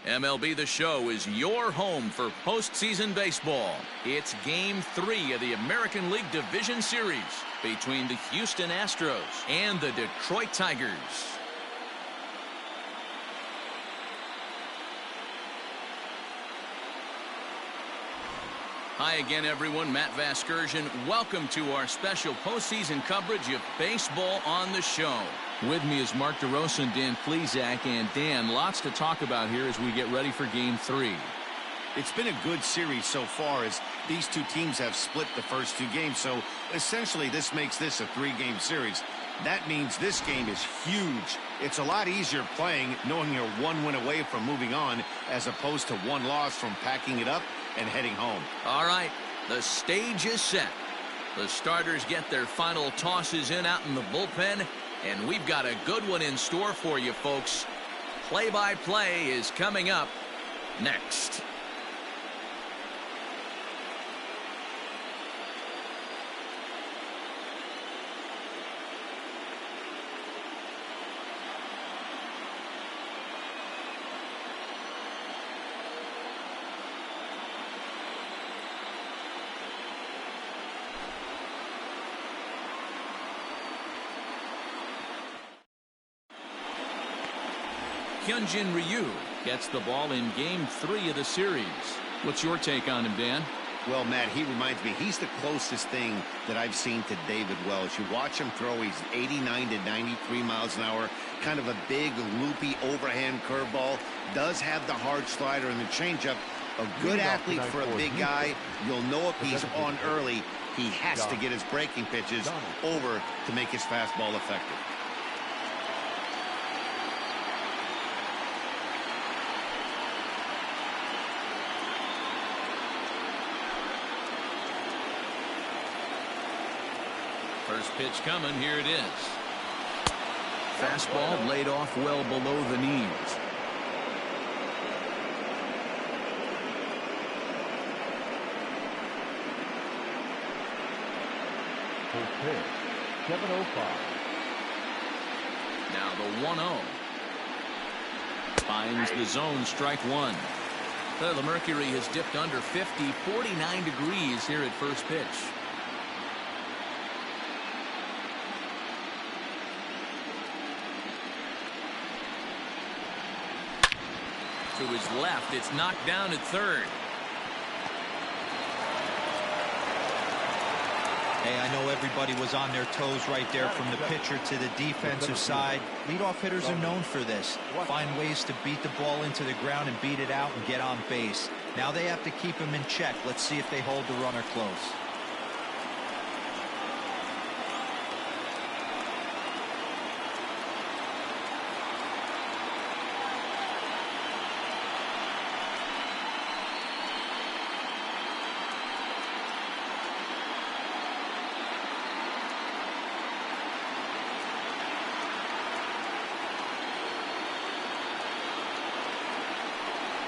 MLB The Show is your home for postseason baseball. It's Game 3 of the American League Division Series between the Houston Astros and the Detroit Tigers. Hi again, everyone. Matt Vasgersian. Welcome to our special postseason coverage of Baseball on the Show. With me is Mark DeRosa and Dan Plesac. And Dan, lots to talk about here as we get ready for Game 3. It's been a good series so far as these two teams have split the first two games. So essentially this makes this a three-game series. That means this game is huge. It's a lot easier playing knowing you're one win away from moving on as opposed to one loss from packing it up and heading home. All right, the stage is set. The starters get their final tosses in out in the bullpen, and we've got a good one in store for you, folks. Play-by-play is coming up next. Hyunjin Ryu gets the ball in Game 3 of the series. What's your take on him, Dan? Well, Matt, he reminds me, he's the closest thing that I've seen to David Wells. You watch him throw, he's 89 to 93 miles an hour, kind of a big, loopy overhand curveball. Does have the hard slider and the changeup. A good athlete for a big guy. You'll know if he's on early, he has to get his breaking pitches over to make his fastball effective. First pitch coming. Here it is. Fastball laid off well below the knees. Full pitch. 7:05. Now the 1-0. Finds the zone, strike one. The mercury has dipped under 50, 49 degrees here at first pitch. To his left, it's knocked down at third. Hey, I know everybody was on their toes right there from the pitcher to the defensive side. Leadoff hitters are known for this. Find ways to beat the ball into the ground and beat it out and get on base. Now they have to keep him in check. Let's see if they hold the runner close.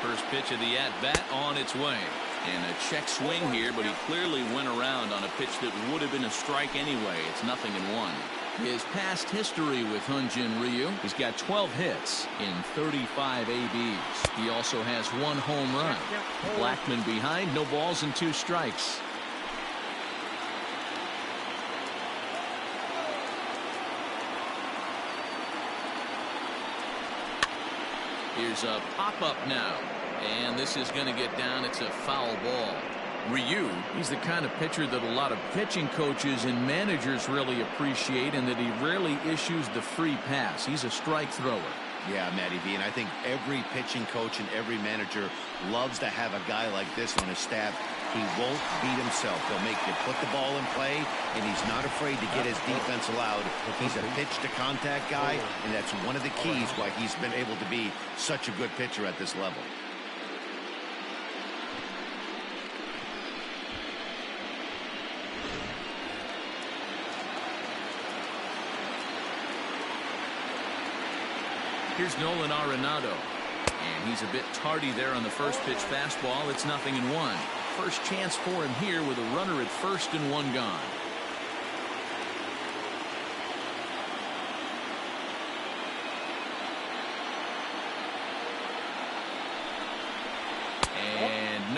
First pitch of the at-bat on its way. And a check swing here, but he clearly went around on a pitch that would have been a strike anyway. It's 0-1. His past history with Hyunjin Ryu, he's got 12 hits in 35 ABs. He also has 1 home run. Blackman behind, no balls and 2 strikes. Here's a pop-up now. And this is going to get down. It's a foul ball. Ryu, he's the kind of pitcher that a lot of pitching coaches and managers really appreciate, and that he rarely issues the free pass. He's a strike thrower. Yeah, Matty V, and I think every pitching coach and every manager loves to have a guy like this on his staff. He won't beat himself. He'll make you put the ball in play, and he's not afraid to get his defense allowed. He's a pitch-to-contact guy, and that's one of the keys why he's been able to be such a good pitcher at this level. Here's Nolan Arenado. And he's a bit tardy there on the first pitch fastball. It's 0-1. First chance for him here with a runner at first and 1 gone.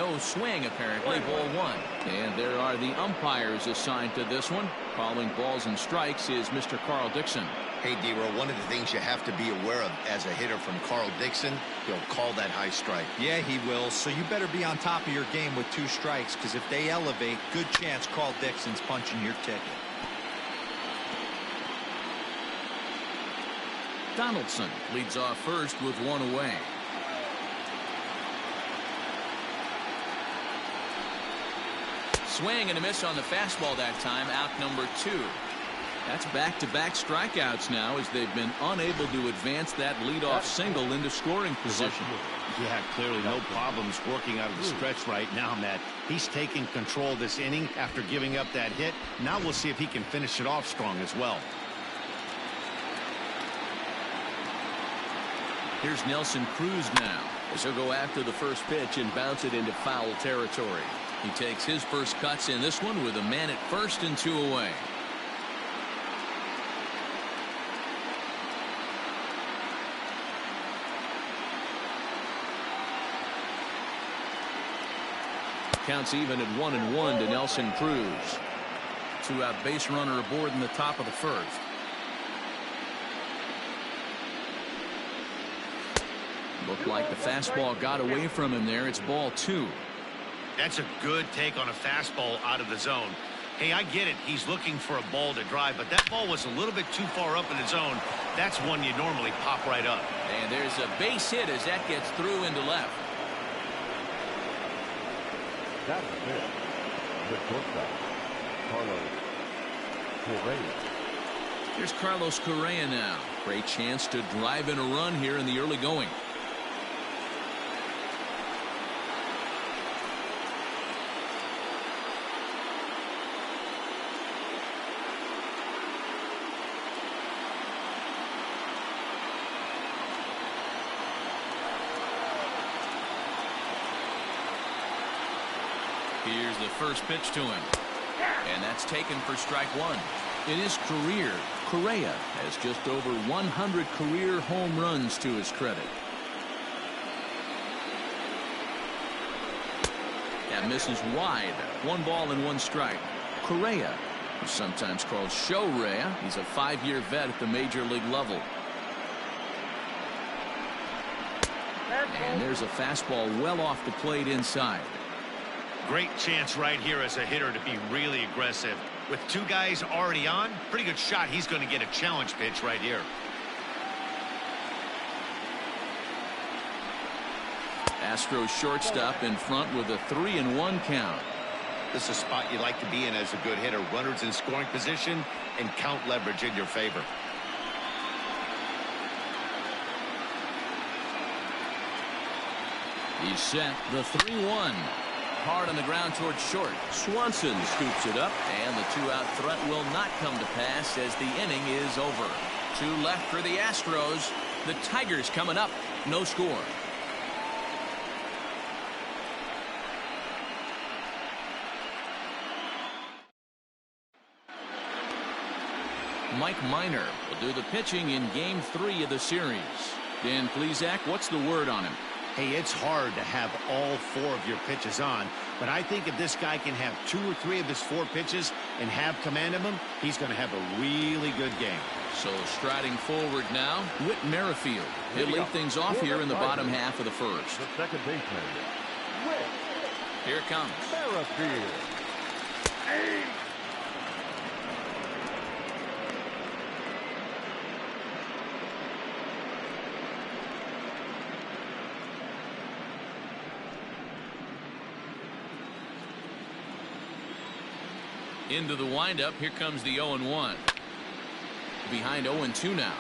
No swing, apparently. Ball one. And there are the umpires assigned to this one. Calling balls and strikes is Mr. Carl Dixon. Hey, D-Roll, one of the things you have to be aware of as a hitter from Carl Dixon, he'll call that high strike. Yeah, he will. So you better be on top of your game with 2 strikes, because if they elevate, good chance Carl Dixon's punching your ticket. Donaldson leads off first with 1 away. Swing and a miss on the fastball that time. Out number 2. That's back-to-back strikeouts now as they've been unable to advance that leadoff single into scoring position. Yeah, clearly no problems working out of the stretch right now, Matt. He's taking control of this inning after giving up that hit. Now we'll see if he can finish it off strong as well. Here's Nelson Cruz now as he'll go after the first pitch and bounce it into foul territory. He takes his first cuts in this one with a man at first and 2 away. Counts even at 1-1 to Nelson Cruz. 2-out base runner aboard in the top of the first. Looked like the fastball got away from him there. It's ball 2. That's a good take on a fastball out of the zone. Hey, I get it. He's looking for a ball to drive, but that ball was a little bit too far up in the zone. That's one you normally pop right up. And there's a base hit as that gets through into left. That's it. The shortstop, Carlos Correa. Here's Carlos Correa now. Great chance to drive in a run here in the early going. Here's the first pitch to him. And that's taken for strike 1. In his career, Correa has just over 100 career home runs to his credit. That misses wide. 1 ball and 1 strike. Correa, who's sometimes called Show-Rea, he's a 5-year vet at the major league level. And there's a fastball well off the plate inside. Great chance right here as a hitter to be really aggressive. With 2 guys already on, pretty good shot. He's going to get a challenge pitch right here. Astros shortstop in front with a 3-1 count. This is a spot you like to be in as a good hitter. Runners in scoring position and count leverage in your favor. He's set. The 3-1. Hard on the ground towards short. Swanson scoops it up, and the 2-out threat will not come to pass as the inning is over. 2 left for the Astros. The Tigers coming up. No score. Mike Minor will do the pitching in Game 3 of the series. Dan Plesac, what's the word on him? Hey, it's hard to have all 4 of your pitches on, but I think if this guy can have 2 or 3 of his 4 pitches and have command of them, he's going to have a really good game. So striding forward now, Whit Merrifield. He'll lead things off here in the bottom half of the first. The second baseman, Whit Here it comes. Merrifield. Into the windup. Here comes the 0-1. Behind 0-2 now.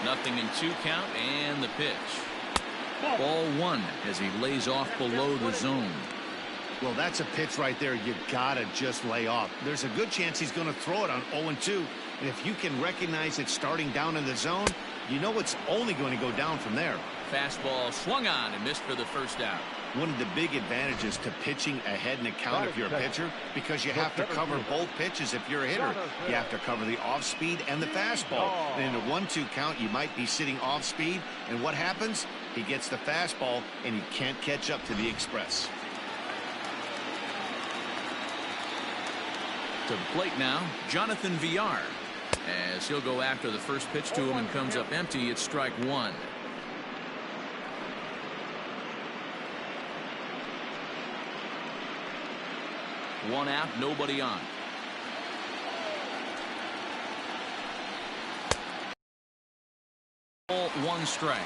Nothing in 2 count, and the pitch. Ball 1 as he lays off below the zone. Well, that's a pitch right there you gotta just lay off. There's a good chance he's going to throw it on 0-2, and if you can recognize it starting down in the zone, you know it's only going to go down from there. Fastball swung on and missed for the first out. one of the big advantages to pitching ahead in the count if you're a pitcher, because you have to cover both pitches if you're a hitter. You have to cover the off speed and the fastball. And in a 1-2 count, you might be sitting off speed, and what happens? He gets the fastball, and he can't catch up to the express. To the plate now, Jonathan Villar. As he'll go after the first pitch to him and comes up empty, it's strike one. One out, nobody on. One strike.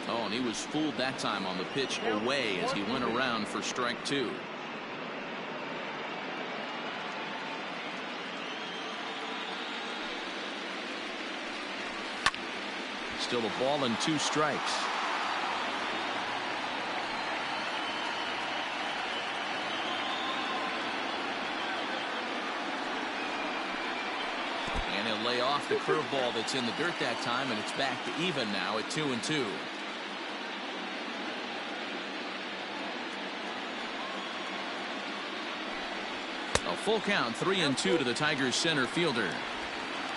Oh, and he was fooled that time on the pitch away as he went around for strike two. Still a ball and 2 strikes. And he'll lay off the curveball that's in the dirt that time, and it's back to even now at 2-2. A full count, 3-2 to the Tigers center fielder.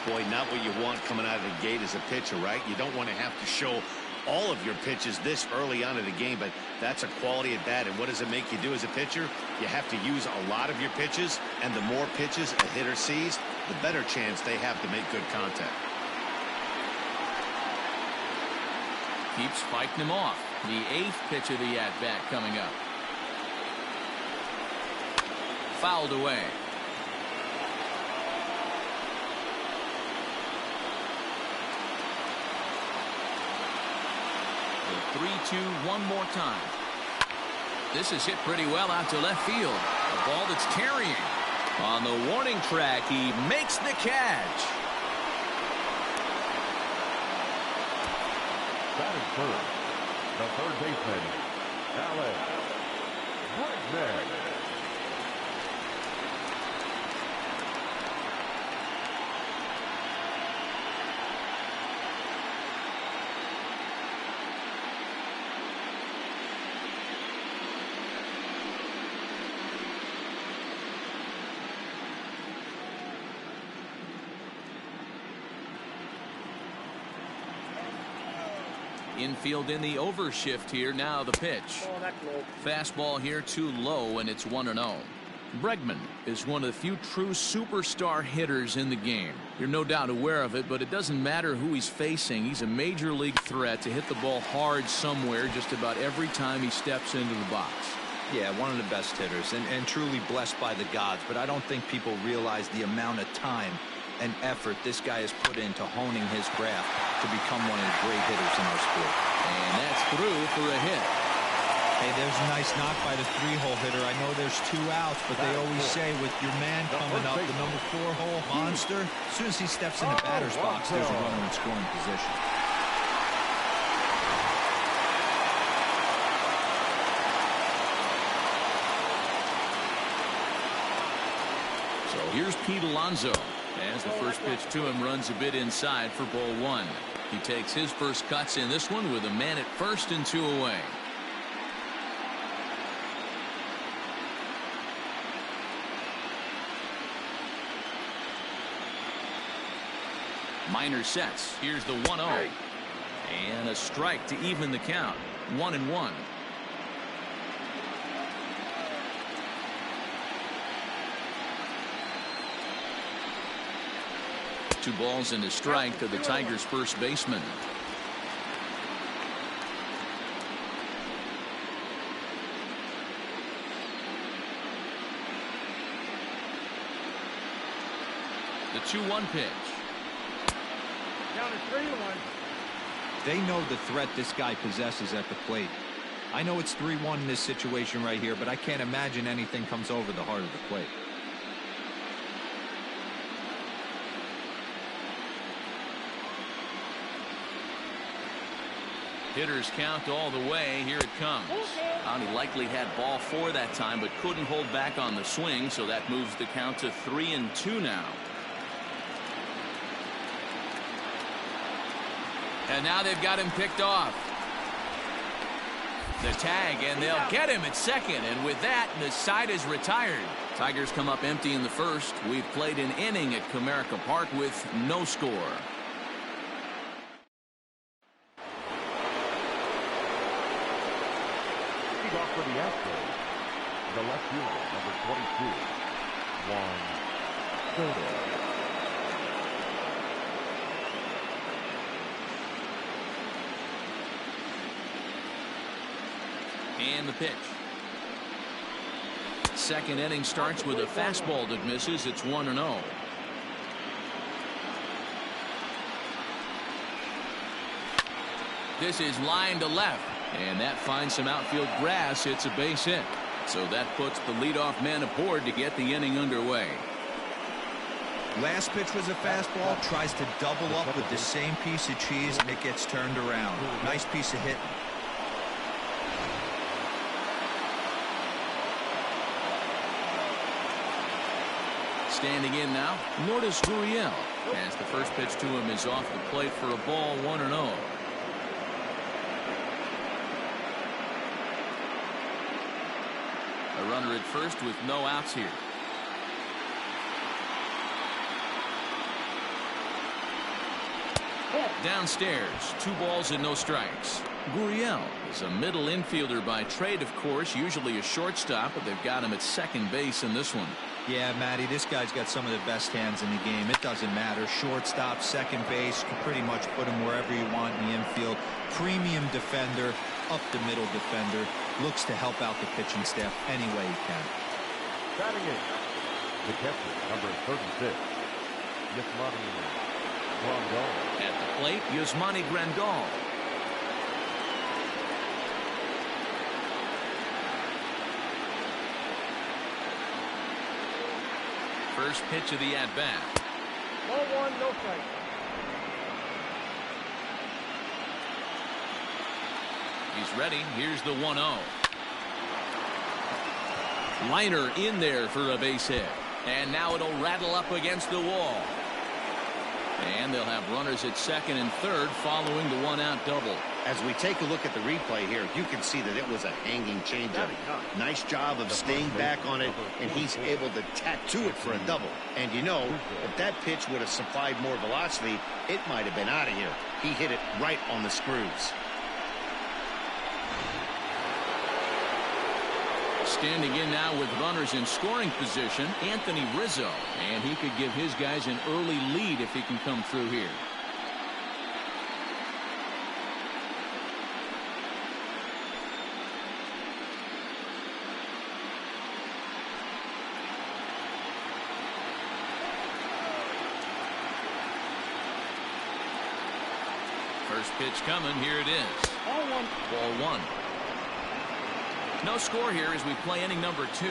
Boy, not what you want coming out of the gate as a pitcher, right? You don't want to have to show all of your pitches this early on in the game, but that's a quality at bat. And what does it make you do as a pitcher? You have to use a lot of your pitches, and the more pitches a hitter sees, the better chance they have to make good contact. Keeps fighting him off. The 8th pitch of the at-bat coming up. Fouled away. The 3-2 one more time. This is hit pretty well out to left field. A ball that's carrying. On the warning track, he makes the catch. That is first. The third baseman, ALDS. Infield in the overshift here. Now the pitch. Fastball here too low, and it's 1-0. Bregman is one of the few true superstar hitters in the game. You're no doubt aware of it, but it doesn't matter who he's facing. He's a major league threat to hit the ball hard somewhere just about every time he steps into the box. Yeah, one of the best hitters and truly blessed by the gods, but I don't think people realize the amount of time and effort this guy has put into honing his craft to become one of the great hitters in our sport. And that's through for a hit. Hey, there's a nice knock by the 3-hole hitter. I know there's 2 outs, but they always say with your man coming up, the number 4-hole monster, as soon as he steps in the batter's box, there's a runner in scoring position. So here's Pete Alonso. As the first pitch to him runs a bit inside for ball 1. He takes his first cuts in this one with a man at first and 2 away. Minor sets. Here's the 1-0. And a strike to even the count. 1-1. 2 balls and a strike to the Tigers' first baseman. The 2-1 pitch. Down to 3-1. They know the threat this guy possesses at the plate. I know it's 3-1 in this situation right here, but I can't imagine anything comes over the heart of the plate. Hitters count all the way. Here it comes. He likely had ball 4 that time, but couldn't hold back on the swing, so that moves the count to 3-2 now. And now they've got him picked off. The tag, and they'll get him at second. And with that, the side is retired. Tigers come up empty in the first. We've played an inning at Comerica Park with no score. Lead off for the Astros, the left fielder, number 22, Juan Soto. And the pitch. Second inning starts with a fastball that misses. It's 1-0. This is line to left, and that finds some outfield grass. It's a base hit. So that puts the leadoff man aboard to get the inning underway. Last pitch was a fastball. Tries to double up with the same piece of cheese, and it gets turned around. Nice piece of hitting. Standing in now, Lourdes Gurriel, as the first pitch to him is off the plate for a ball, 1-0. A runner at first with no outs here. Downstairs, 2 balls and no strikes. Gurriel is a middle infielder by trade, of course, usually a shortstop, but they've got him at second base in this one. Yeah, Matty, this guy's got some of the best hands in the game. It doesn't matter. Shortstop, second base, you can pretty much put him wherever you want in the infield. Premium defender, up the middle defender. Looks to help out the pitching staff any way he can. Batting in, the catcher, number 36, Yasmani Grandal. At the plate, Yasmani Grandal. First pitch of the at-bat. Ball 1, no strike. He's ready. Here's the 1-0. Liner in there for a base hit. And now it'll rattle up against the wall. And they'll have runners at second and third following the one-out double. As we take a look at the replay here, you can see that it was a hanging changeup. Nice job of staying back on it, and he's able to tattoo it for a double. And you know, if that pitch would have supplied more velocity, it might have been out of here. He hit it right on the screws. Standing in now with runners in scoring position, Anthony Rizzo. And he could give his guys an early lead if he can come through here. First pitch coming. Here it is. Ball 1. No score here as we play inning number 2.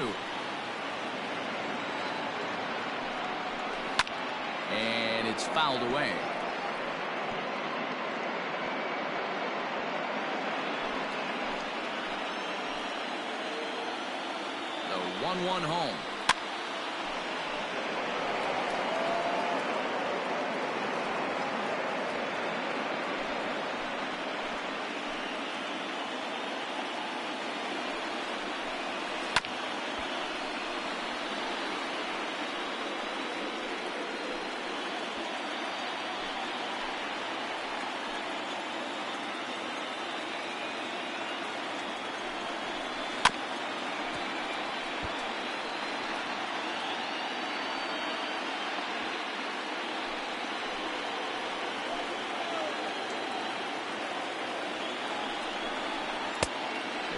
And it's fouled away. The 1-1 home.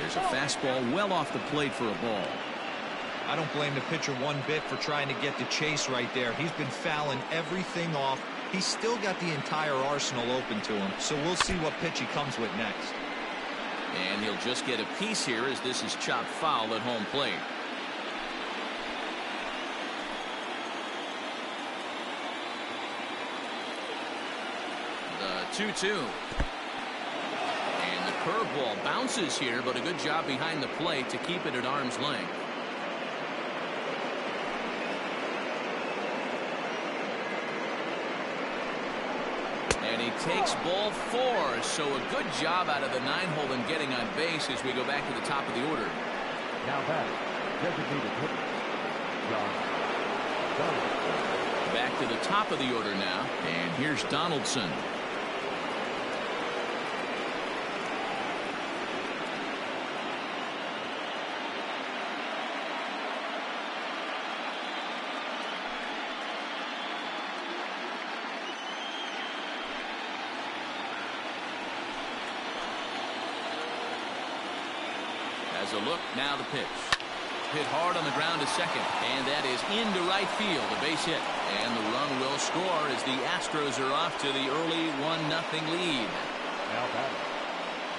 There's a fastball well off the plate for a ball. I don't blame the pitcher one bit for trying to get the chase right there. He's been fouling everything off. He's still got the entire arsenal open to him, so we'll see what pitch he comes with next. And he'll just get a piece here as this is chopped foul at home plate. The 2-2. And the curveball bounces here, but a good job behind the plate to keep it at arm's length. And And he takes ball 4. So a good job out of the 9-hole in getting on base as we go back to the top of the order. Now batting, designated hitter, John Donaldson. Back to the top of the order now. And here's Donaldson. As a look, now the pitch. Hit hard on the ground to second, and that is into right field, a base hit. And the run will score as the Astros are off to the early 1-0 lead. Now batting.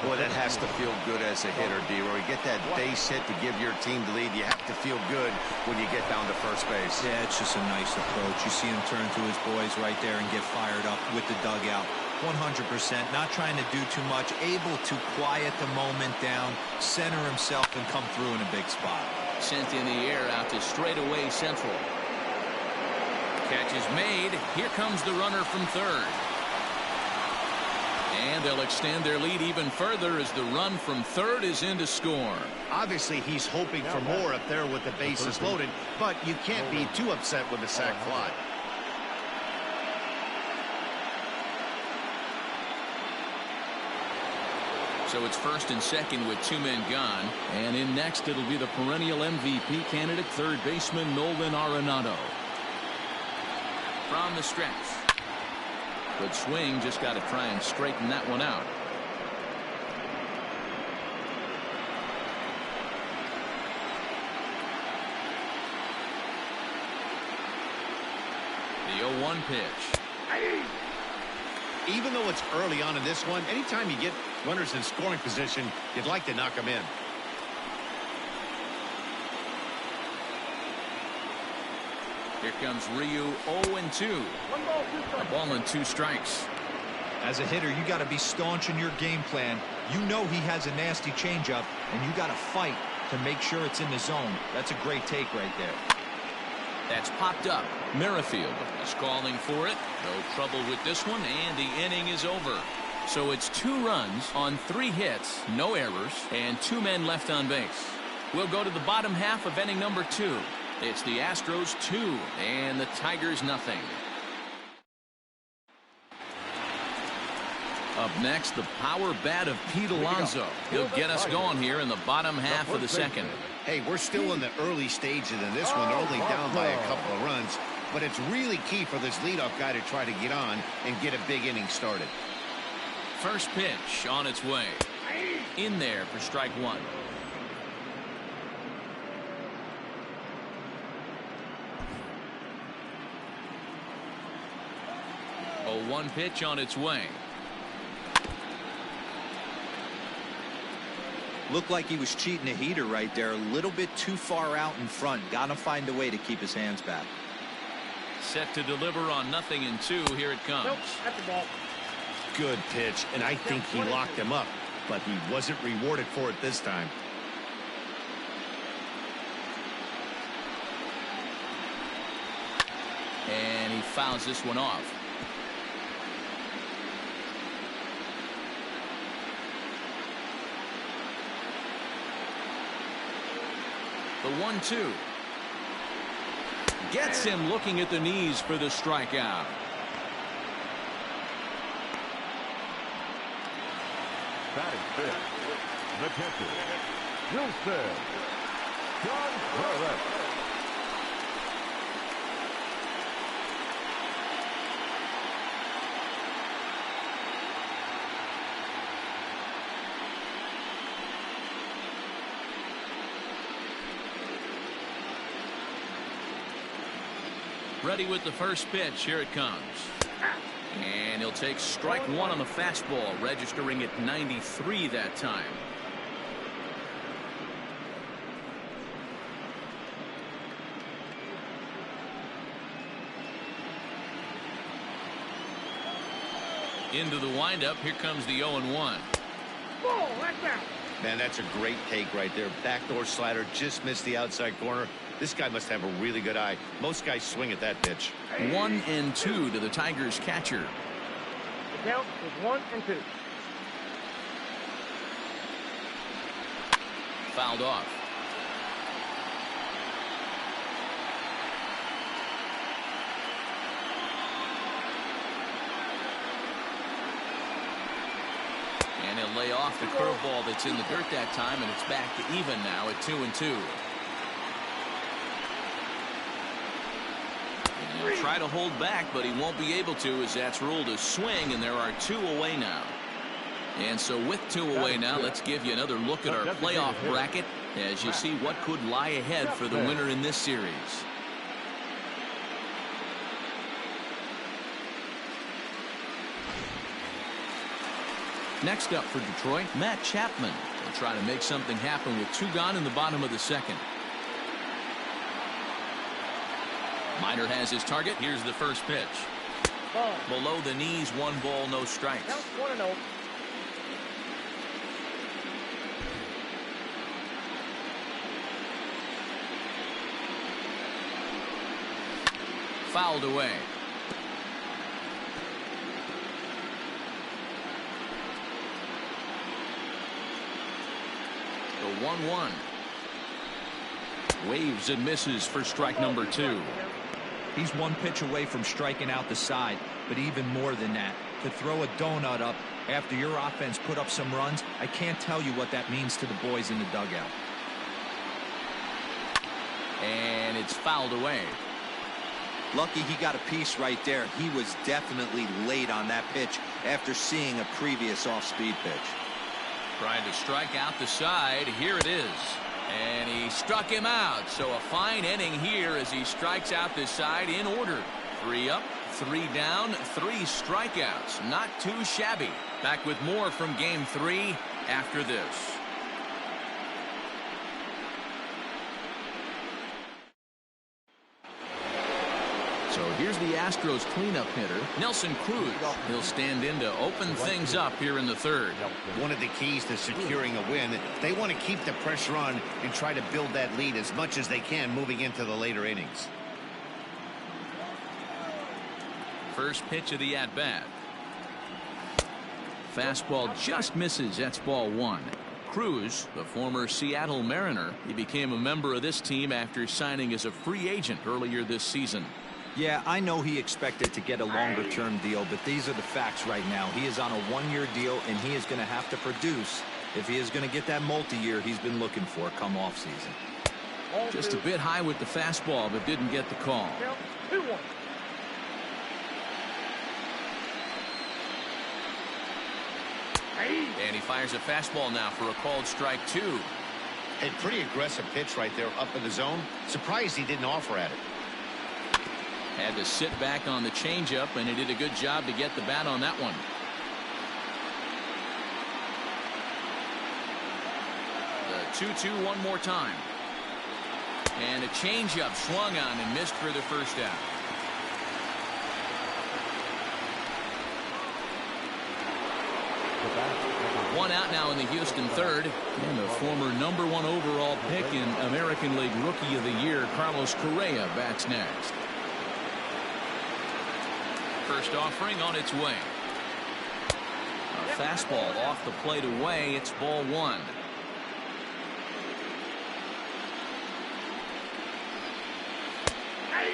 Boy, that has to feel good as a hitter, D-Roy. Get that base hit to give your team the lead. You have to feel good when you get down to first base. Yeah, it's just a nice approach. You see him turn to his boys right there and get fired up with the dugout. 100%, not trying to do too much, able to quiet the moment down, center himself, and come through in a big spot. Sent in the air out to straightaway central. Catch is made. Here comes the runner from third. And they'll extend their lead even further as the run from third is in to score. Obviously, he's hoping for more up there with the bases loaded, but you can't be too upset with the sac fly. So it's first and second with 2 men gone. And in next, it'll be the perennial MVP candidate, third baseman Nolan Arenado. From the stretch. Good swing, just got to try and straighten that one out. The 0-1 pitch. Even though it's early on in this one, anytime you get runners in scoring position, you'd like to knock them in. Here comes Ryu, 0-2. A ball and 2 strikes. As a hitter, you got to be staunch in your game plan. You know he has a nasty changeup, and you got to fight to make sure it's in the zone. That's a great take right there. That's popped up. Merrifield is calling for it. No trouble with this one, and the inning is over. So it's 2 runs on 3 hits, no errors, and 2 men left on base. We'll go to the bottom half of inning number 2. It's the Astros 2 and the Tigers nothing. Up next, the power bat of Pete Alonso. He'll get us going here in the bottom half of the second. Hey, we're still in the early stages in this one. They're only down by a couple of runs, but it's really key for this leadoff guy to try to get on and get a big inning started. First pitch on its way. In there for strike 1. A 1 pitch on its way. Looked like he was cheating a heater right there. A little bit too far out in front. Got to find a way to keep his hands back. Set to deliver on 0-2. Here it comes. Nope, that's the ball. Good pitch, and I think he locked him up, but he wasn't rewarded for it this time. And he fouls this one off. The 1-2. Gets him looking at the knees for the strikeout. Batting fifth, the catcher, Wilson Gonzalez. Ready with the first pitch. Here it comes. And he'll take strike 1 on the fastball, registering at 93 that time. Into the windup. Here comes the 0-1. Ball, that's out. Man, that's a great take right there. Backdoor slider, just missed the outside corner. This guy must have a really good eye. Most guys swing at that pitch. 1-2 to the Tigers catcher. Count is 1 and 2. Fouled off. And he'll lay off the curveball that's in the dirt that time, and it's back to even now at 2 and 2. And he'll try to hold back, but he won't be able to, as that's ruled a swing, and there are 2 away now. And so with 2 away now, let's give you another look at our playoff bracket as you see what could lie ahead for the winner in this series. Next up for Detroit, Matt Chapman will try to make something happen with 2 gone in the bottom of the second. Minor has his target. Here's the first pitch. Ball. Below the knees, 1 ball, no strikes. Count 1 and 0. Fouled away. The 1-1. Waves and misses for strike number 2. He's 1 pitch away from striking out the side, but even more than that, to throw a donut up after your offense put up some runs, I can't tell you what that means to the boys in the dugout. And it's fouled away. Lucky he got a piece right there. He was definitely late on that pitch after seeing a previous off-speed pitch. Trying to strike out the side. Here it is. And he struck him out. So a fine inning here as he strikes out the side in order. 3 up, 3 down, 3 strikeouts. Not too shabby. Back with more from Game 3 after this. So here's the Astros cleanup hitter, Nelson Cruz. He'll stand in to open things up here in the 3rd. One of the keys to securing a win, they want to keep the pressure on and try to build that lead as much as they can moving into the later innings. First pitch of the at-bat. Fastball just misses. That's ball 1. Cruz, the former Seattle Mariner, he became a member of this team after signing as a free agent earlier this season. Yeah, I know he expected to get a longer-term deal, but these are the facts right now. He is on a 1-year deal, and he is going to have to produce if he is going to get that multi-year he's been looking for come off-season. Just a bit high with the fastball, but didn't get the call. Count 2-1. And he fires a fastball now for a called strike 2. A pretty aggressive pitch right there up in the zone. Surprised he didn't offer at it. Had to sit back on the changeup, and he did a good job to get the bat on that one. The 2-2 one more time. And a changeup swung on and missed for the first out. One out now in the Houston 3rd. And the former #1 overall pick in American League Rookie of the Year, Carlos Correa, bats next. First offering on its way. A fastball off the plate away. It's ball 1.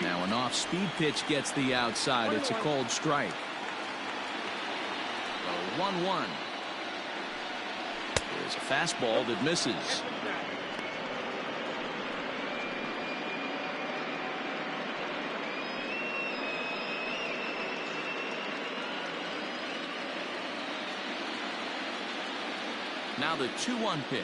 Now an off-speed pitch gets the outside. It's a called strike. A 1-1. There's a fastball that misses. Now the 2-1 pitch.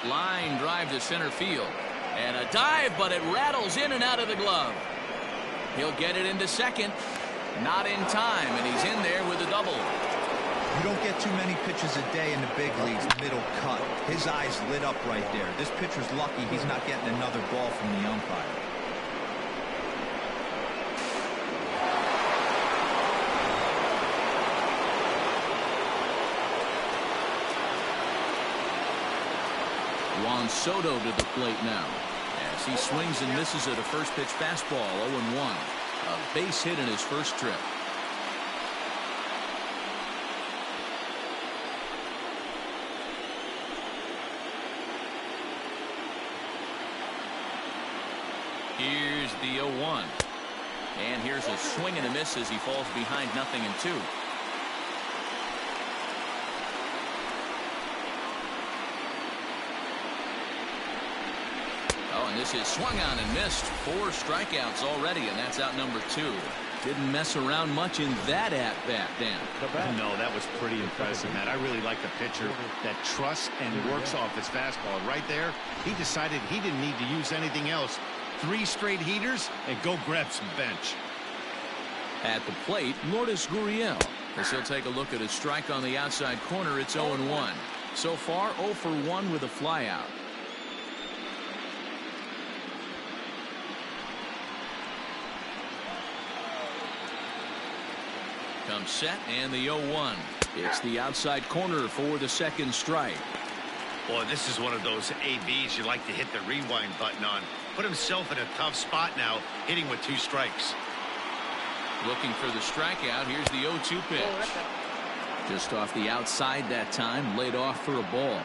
Line drive to center field. And a dive, but it rattles in and out of the glove. He'll get it into second. Not in time, and he's in there with a double. You don't get too many pitches a day in the big leagues, middle cut. His eyes lit up right there. This pitcher's lucky he's not getting another ball from the umpire. Juan Soto to the plate now as he swings and misses at a first pitch fastball. 0-1. A base hit in his first trip. Here's the 0-1. And here's a swing and a miss as he falls behind 0-2. Oh, and this is swung on and missed. 4 strikeouts already, and that's out number 2. Didn't mess around much in that at-bat, Dan. No, that was pretty impressive, Matt. I really like a pitcher that trusts and works off his fastball. Right there, he decided he didn't need to use anything else. 3 straight heaters and go grab some bench. At the plate, Lourdes Gurriel, as he'll take a look at a strike on the outside corner. It's 0-1. So far, 0 for 1 with a flyout. Comes set and the 0-1. It's the outside corner for the second strike. Boy, this is one of those ABs you like to hit the rewind button on. Put himself in a tough spot now, hitting with 2 strikes. Looking for the strikeout. Here's the 0-2 pitch. Just off the outside that time, laid off for a ball.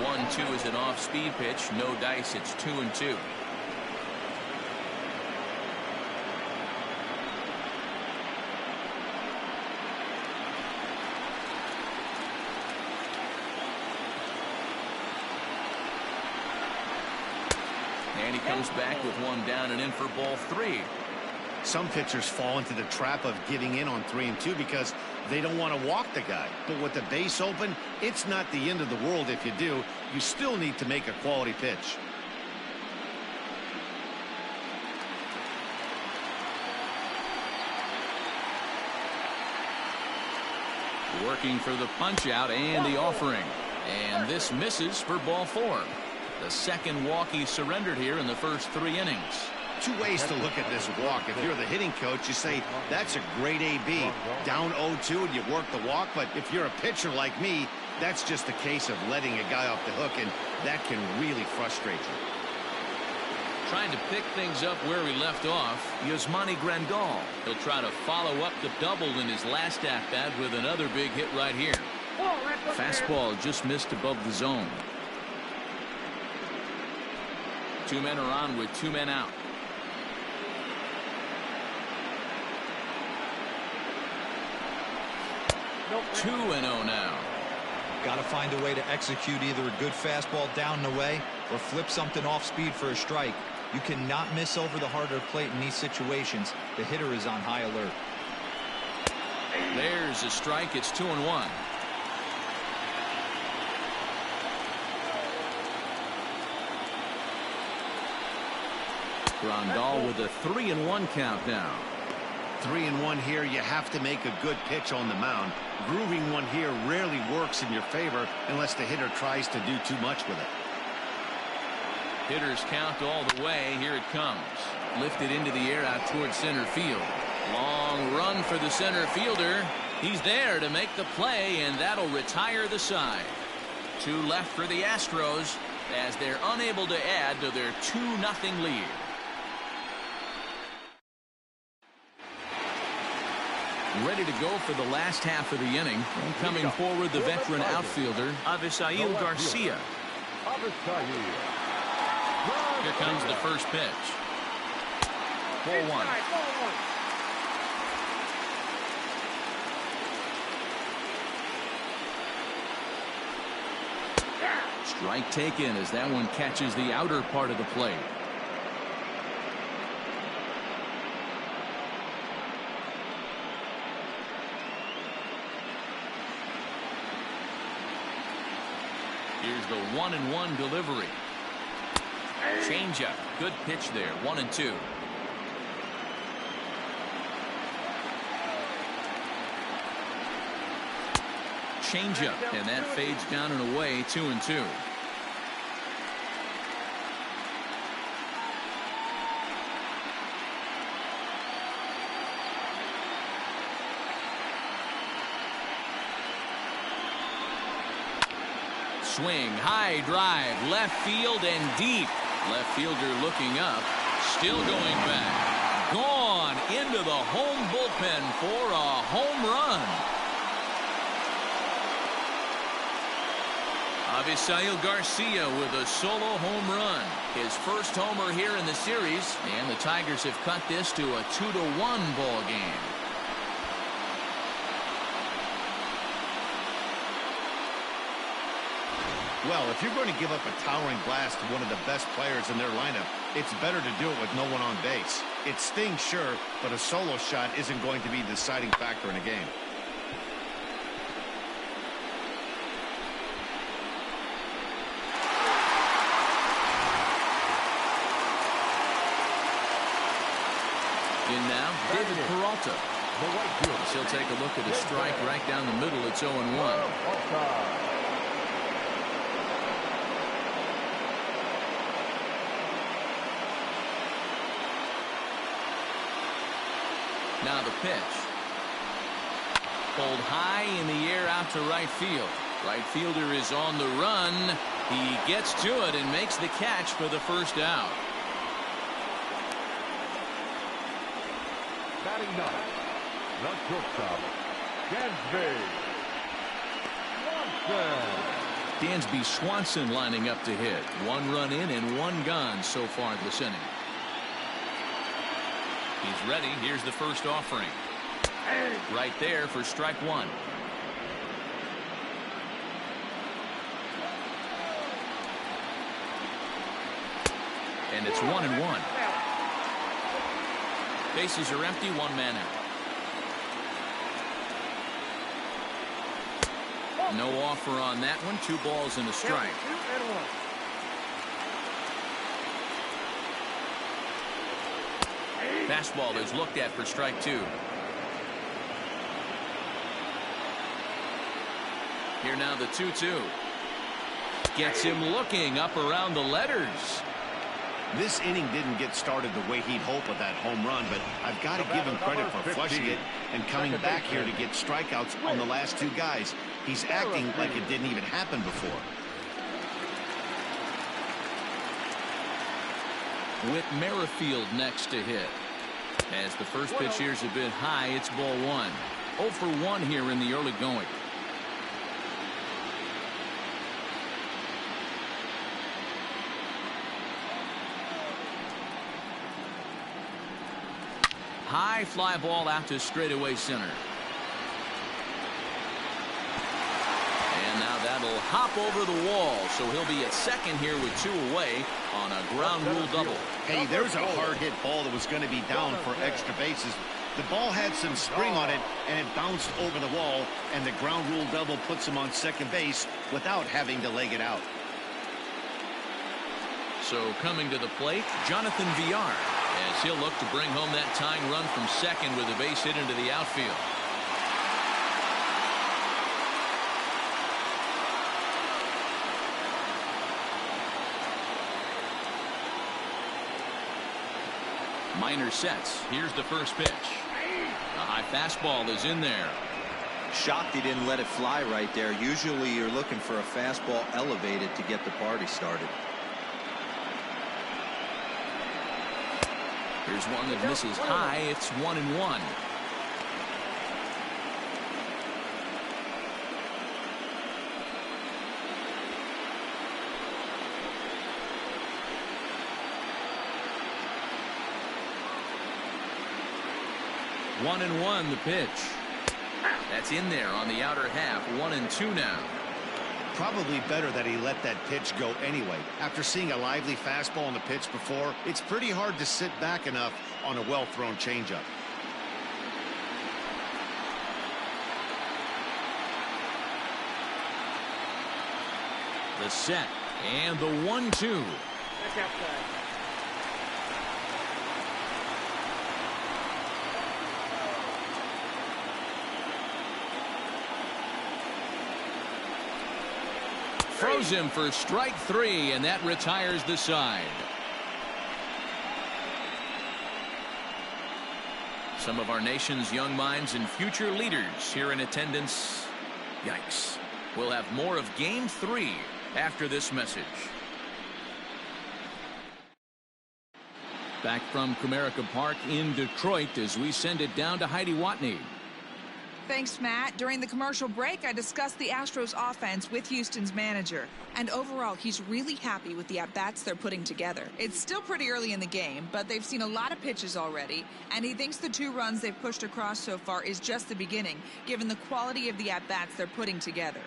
One, 2 is an off-speed pitch. No dice. It's 2-2. And he comes back with 1 down and in for ball 3. Some pitchers fall into the trap of giving in on 3 and 2 because they don't want to walk the guy. But with the base open, it's not the end of the world if you do. You still need to make a quality pitch. Working for the punch out and the offering. And this misses for ball 4. The second walk he surrendered here in the first 3 innings. 2 ways to look at this walk. If you're the hitting coach, you say, that's a great AB. Down 0-2 and you work the walk. But if you're a pitcher like me, that's just a case of letting a guy off the hook, and that can really frustrate you. Trying to pick things up where he left off, Yasmani Grandal. He'll try to follow up the double in his last at-bat with another big hit right here. Fastball just missed above the zone. 2 men are on with 2 men out. Nope. 2-0 now. Got to find a way to execute either a good fastball down and away or flip something off speed for a strike. You cannot miss over the heart of the plate in these situations. The hitter is on high alert. There's a strike. It's 2-1. Grandal with a 3-1 count now. 3-1 here. You have to make a good pitch on the mound. Grooving one here rarely works in your favor unless the hitter tries to do too much with it. Hitters count all the way. Here it comes. Lifted into the air out towards center field. Long run for the center fielder. He's there to make the play, and that'll retire the side. 2 left for the Astros as they're unable to add to their 2-0 lead. Ready to go for the last half of the inning. And coming forward, the veteran outfielder, Avisail Garcia. Here comes the first pitch. 4-1. Strike taken as that one catches the outer part of the plate. Here's the 1-1 delivery. Changeup. Good pitch there. 1-2. Changeup, and that fades down and away. 2-2. swing, high drive, left field and deep. Left fielder looking up, still going back. Gone into the home bullpen for a home run. Avisail Garcia with a solo home run. His first homer here in the series, and the Tigers have cut this to a 2-1 ball game. Well, if you're going to give up a towering blast to one of the best players in their lineup, it's better to do it with no one on base. It stings, sure, but a solo shot isn't going to be the deciding factor in a game. In now, David Peralta. He'll take a look at a strike right down the middle. It's 0-1. Now the pitch. Pulled high in the air out to right field. Right fielder is on the run. He gets to it and makes the catch for the first out. Batting ninth, the shortstop, Dansby Swanson lining up to hit. 1 run in and 1 gone so far this inning. He's ready. Here's the first offering. Right there for strike 1. And it's 1-1. Bases are empty. 1 man out. No offer on that one. 2 balls and a strike. Fastball is looked at for strike 2. Here now the 2-2. Gets him looking up around the letters. This inning didn't get started the way he'd hoped with that home run, but I've got to give him credit for flushing it and coming back here to get strikeouts on the last 2 guys. He's acting like it didn't even happen before. Whit Merrifield next to hit. As the first pitch here's a bit high, it's ball 1. 0 for 1 here in the early going. High fly ball out to straightaway center. And now that'll hop over the wall, so he'll be at second here with 2 away on a ground rule double. Hey, there's a hard hit ball that was going to be down for extra bases. The ball had some spring on it, and it bounced over the wall, and the ground rule double puts him on second base without having to leg it out. So coming to the plate, Jonathan Villar, as he'll look to bring home that tying run from second with a base hit into the outfield. Minor sets. Here's the first pitch. A high fastball is in there. Shocked he didn't let it fly right there. Usually you're looking for a fastball elevated to get the party started. Here's one that misses high. It's 1-1. One and one, the pitch. That's in there on the outer half. 1-2 now. Probably better that he let that pitch go anyway. After seeing a lively fastball on the pitch before, it's pretty hard to sit back enough on a well-thrown changeup. The set and the 1-2. Throws him for strike 3, and that retires the side. Some of our nation's young minds and future leaders here in attendance. Yikes. We'll have more of Game 3 after this message. Back from Comerica Park in Detroit as we send it down to Heidi Watney. Thanks, Matt. During the commercial break, I discussed the Astros offense with Houston's manager. And overall, he's really happy with the at-bats they're putting together. It's still pretty early in the game, but they've seen a lot of pitches already. And he thinks the 2 runs they've pushed across so far is just the beginning, given the quality of the at-bats they're putting together.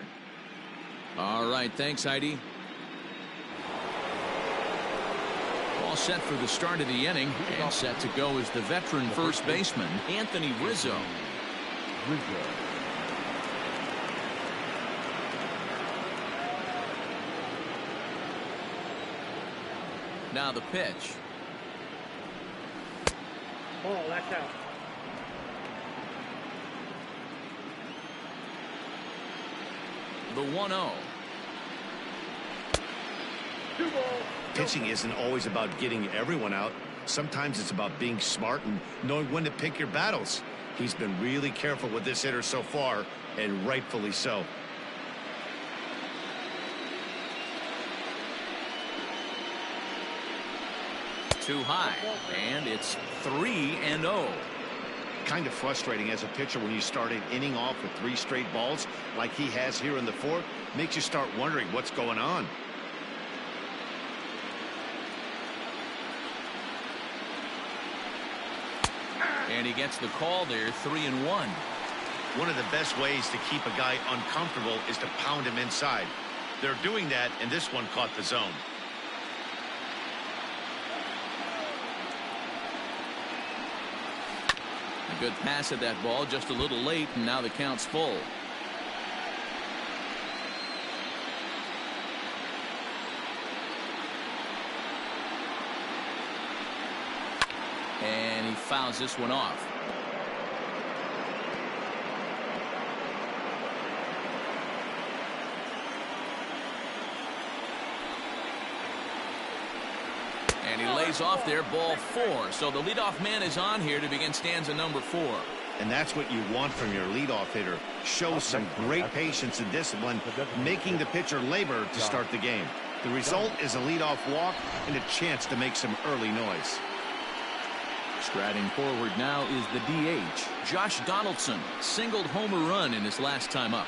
All right, thanks, Heidi. All set for the start of the inning, and set to go is the veteran first baseman, Anthony Rizzo. Now the pitch. Ball, that's out. The 1-0. 2 balls. Pitching isn't always about getting everyone out. Sometimes it's about being smart and knowing when to pick your battles. He's been really careful with this hitter so far, and rightfully so. Too high, and it's 3-0. Kind of frustrating as a pitcher when you start an inning off with 3 straight balls like he has here in the 4th. Makes you start wondering what's going on. And he gets the call there, 3-1. One of the best ways to keep a guy uncomfortable is to pound him inside. They're doing that, and this one caught the zone. A good pass at that ball, just a little late, and now the count's full. And he fouls this one off. And he lays off there, ball 4. So the leadoff man is on here to begin stanza number 4. And that's what you want from your leadoff hitter. Show some great patience and discipline, making the pitcher labor to start the game. The result is a leadoff walk and a chance to make some early noise. Striding forward now is the DH, Josh Donaldson. Singled homer run in his last time up.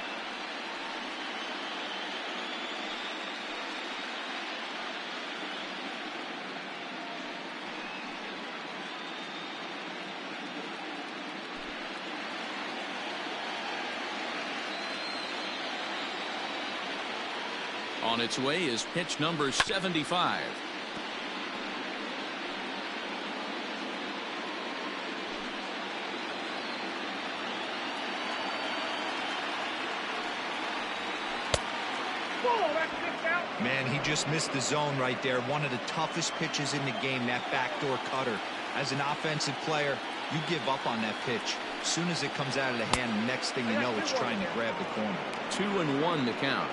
On its way is pitch number 75. Man, he just missed the zone right there. One of the toughest pitches in the game, that backdoor cutter. As an offensive player, you give up on that pitch. As soon as it comes out of the hand, next thing you know, it's trying to grab the corner. 2-1 the count.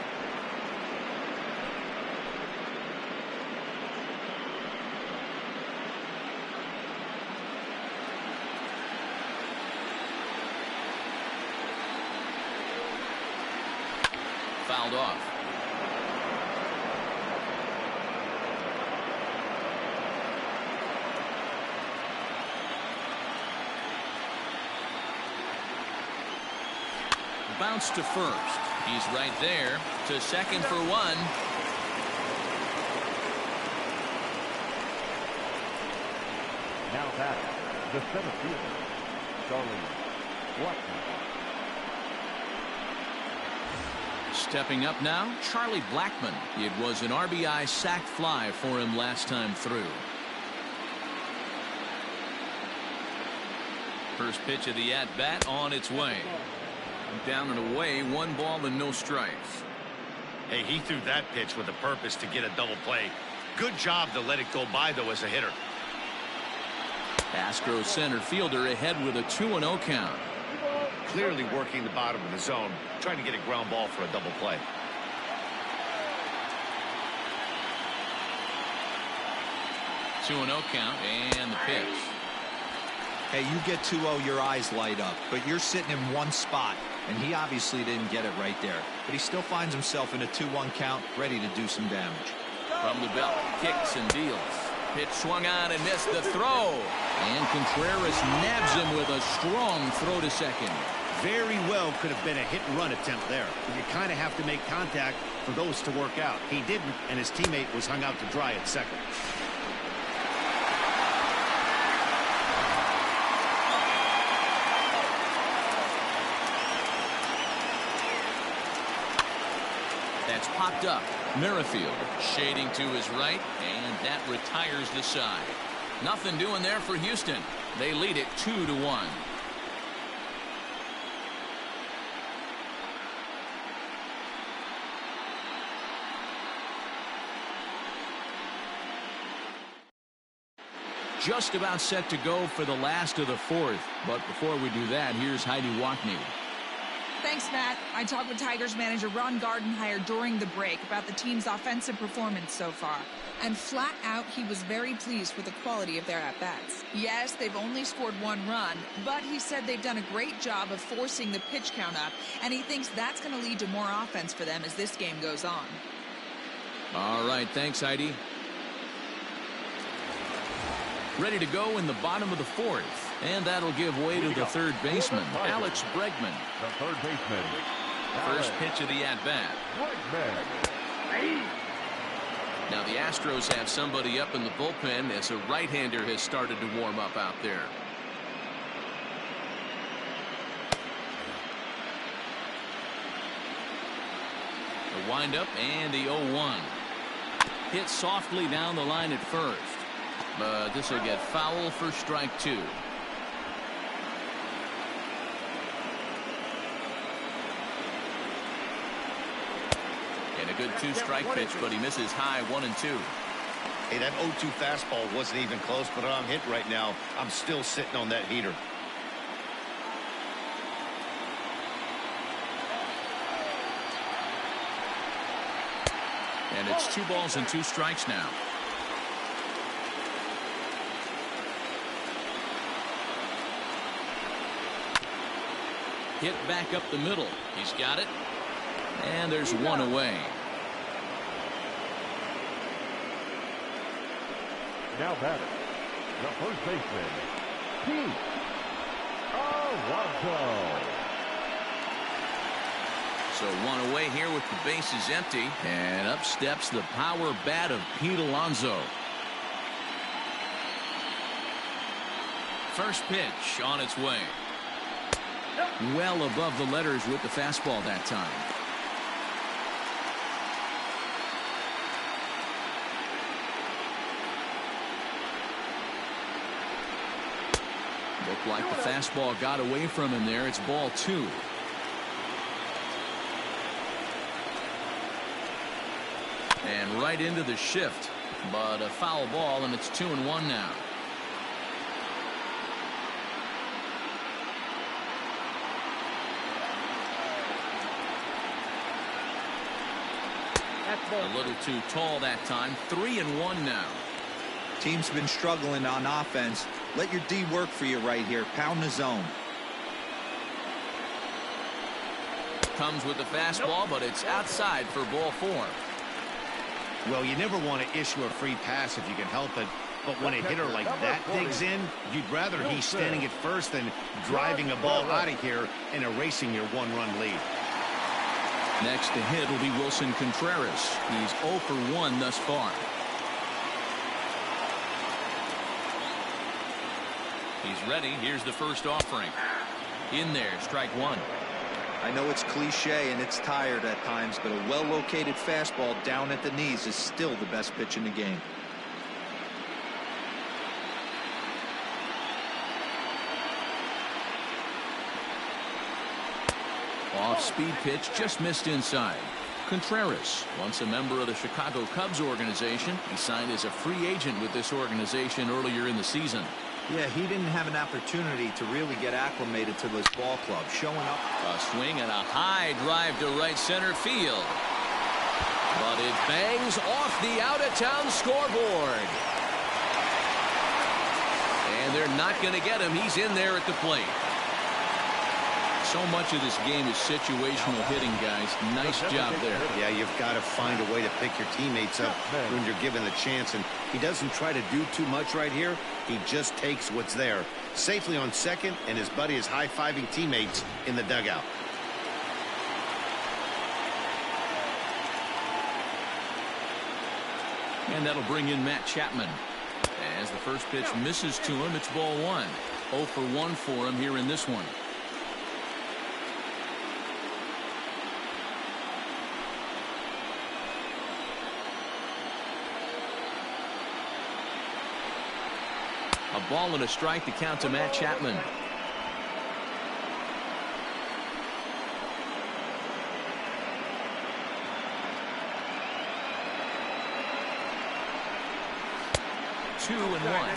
Fouled off. Bounce to first. He's right there to second for 1. Now back, the center fielder, Charlie Blackman. Stepping up now, Charlie Blackman. It was an RBI sac fly for him last time through. First pitch of the at-bat on its way. Down and away, 1 ball and no strikes. Hey, he threw that pitch with a purpose to get a double play. Good job to let it go by, though, as a hitter. Astro center fielder ahead with a 2-0 count. Clearly working the bottom of the zone, trying to get a ground ball for a double play. Two 2-0 count, and the pitch. Hey, you get 2-0, your eyes light up, but you're sitting in one spot, and he obviously didn't get it right there. But he still finds himself in a 2-1 count, ready to do some damage. From the belt, kicks and deals. Pitch swung on and missed the throw. And Contreras nabs him with a strong throw to second. Very well could have been a hit-and-run attempt there. But you kind of have to make contact for those to work out. He didn't, and his teammate was hung out to dry at second. That's popped up. Merrifield shading to his right, and that retires the side. Nothing doing there for Houston. They lead it 2-1. Just about set to go for the last of the fourth. But before we do that, here's Heidi Wackney. Thanks, Matt. I talked with Tigers manager Ron Gardenhire during the break about the team's offensive performance so far. And flat out, he was very pleased with the quality of their at-bats. Yes, they've only scored one run, but he said they've done a great job of forcing the pitch count up, and he thinks that's going to lead to more offense for them as this game goes on. All right, thanks, Heidi. Ready to go in the bottom of the fourth. And that'll give way to the third baseman, Alex Bregman. The third baseman. First pitch of the at-bat. Now the Astros have somebody up in the bullpen as a right-hander has started to warm up out there. The windup and the 0-1. Hit softly down the line at first. But this will get foul for strike two. And a good two-strike pitch, but he misses high 1-2. Hey, that 0-2 fastball wasn't even close, but I'm hit right now. I'm still sitting on that heater. And it's 2 balls and 2 strikes now. Hit back up the middle. He's got it. And there's one away. Now batter, the first baseman, Pete Alonso. So one away here with the bases empty. And up steps the power bat of Pete Alonso. First pitch on its way. Well above the letters with the fastball that time. Looked like the fastball got away from him there. It's ball 2. And right into the shift. But a foul ball, and it's 2-1 now. A little too tall that time. 3-1 now. Team's been struggling on offense. Let your D work for you right here. Pound the zone. Comes with the fastball, but it's outside for ball 4. Well, you never want to issue a free pass if you can help it. But when a hitter like that digs in, you'd rather he's standing at first than driving a ball out of here and erasing your 1-run lead. Next to hit will be Wilson Contreras. He's 0 for 1 thus far. He's ready. Here's the first offering. In there, strike 1. I know it's cliche and it's tired at times, but a well-located fastball down at the knees is still the best pitch in the game. Off-speed pitch just missed inside. Contreras, once a member of the Chicago Cubs organization, he signed as a free agent with this organization earlier in the season. Yeah, he didn't have an opportunity to really get acclimated to this ball club. Showing up. A swing and a high drive to right center field. But it bangs off the out-of-town scoreboard. And they're not going to get him. He's in there at the plate. So much of this game is situational hitting, guys. Nice job there. Yeah, you've got to find a way to pick your teammates up when you're given the chance, and he doesn't try to do too much right here. He just takes what's there. Safely on second, and his buddy is high-fiving teammates in the dugout. And that'll bring in Matt Chapman. As the first pitch misses to him, it's ball one. 0 for 1 for him here in this one. A ball and a strike to count to Matt Chapman. Two and one.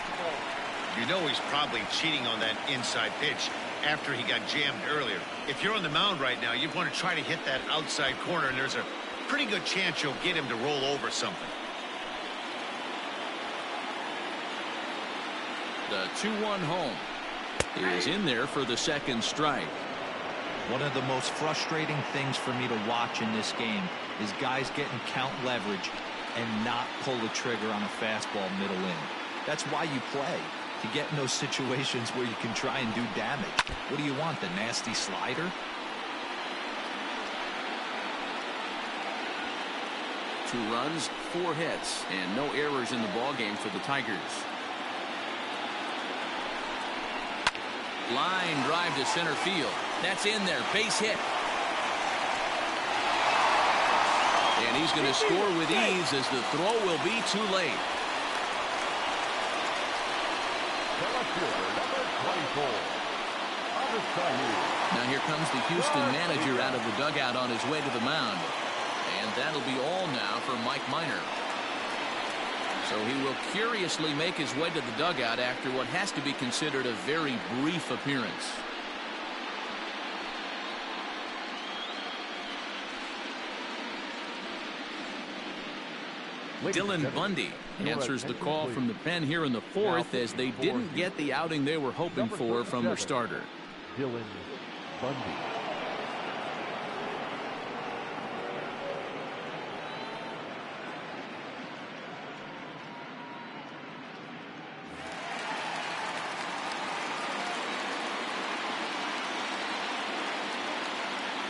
You know he's probably cheating on that inside pitch after he got jammed earlier. If you're on the mound right now, you want to try to hit that outside corner, and there's a pretty good chance you'll get him to roll over something. The 2-1 home is in there for the second strike. One of the most frustrating things for me to watch in this game is guys getting count leverage and not pull the trigger on a fastball middle in. That's why you play, to get in those situations where you can try and do damage. What do you want, the nasty slider? 2 runs, 4 hits, and no errors in the ballgame for the Tigers. Line drive to center field. That's in there. Base hit. And he's going to score with ease as the throw will be too late. Now here comes the Houston manager out of the dugout on his way to the mound. And that'll be all now for Mike Minor. So he will curiously make his way to the dugout after what has to be considered a very brief appearance. Dylan Bundy answers the call from the pen here in the 4th as they didn't get the outing they were hoping for from their starter. Dylan Bundy.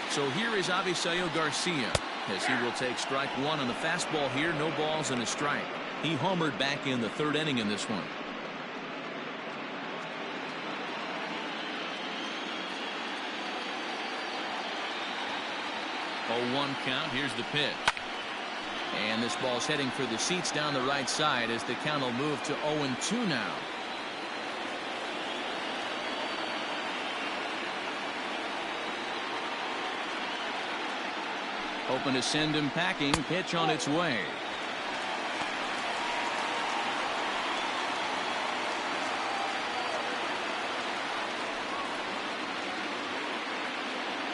So here is Avisail Garcia as he will take strike 1 on the fastball here. No balls and a strike. He homered back in the 3rd inning in this one. 0-1 count. Here's the pitch. And this ball's heading for the seats down the right side as the count will move to 0-2 now. Hoping to send him packing. Pitch on its way.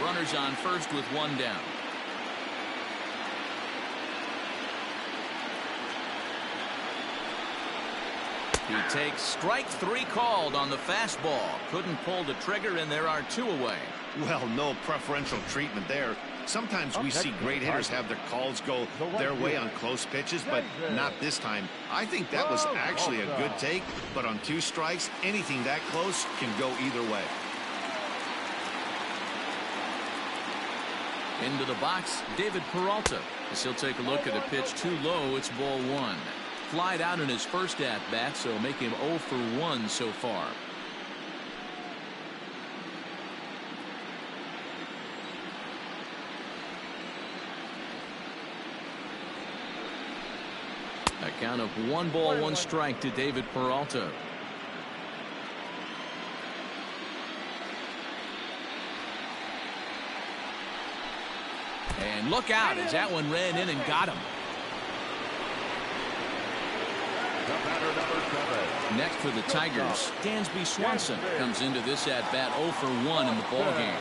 Runners on first with 1 down. He takes strike 3 called on the fastball. Couldn't pull the trigger, and there are 2 away. Well, no preferential treatment there. Sometimes we see great hitters have their calls go their way on close pitches, but not this time. I think that was actually a good take, but on 2 strikes, anything that close can go either way. Into the box, David Peralta. As he'll take a look at a pitch too low, it's ball 1. Flied out in his first at-bat, so make him 0 for 1 so far. A count of 1 ball, 1 strike to David Peralta. And look out as that one ran in and got him. Next for the Tigers, Dansby Swanson comes into this at-bat 0 for 1 in the ballgame.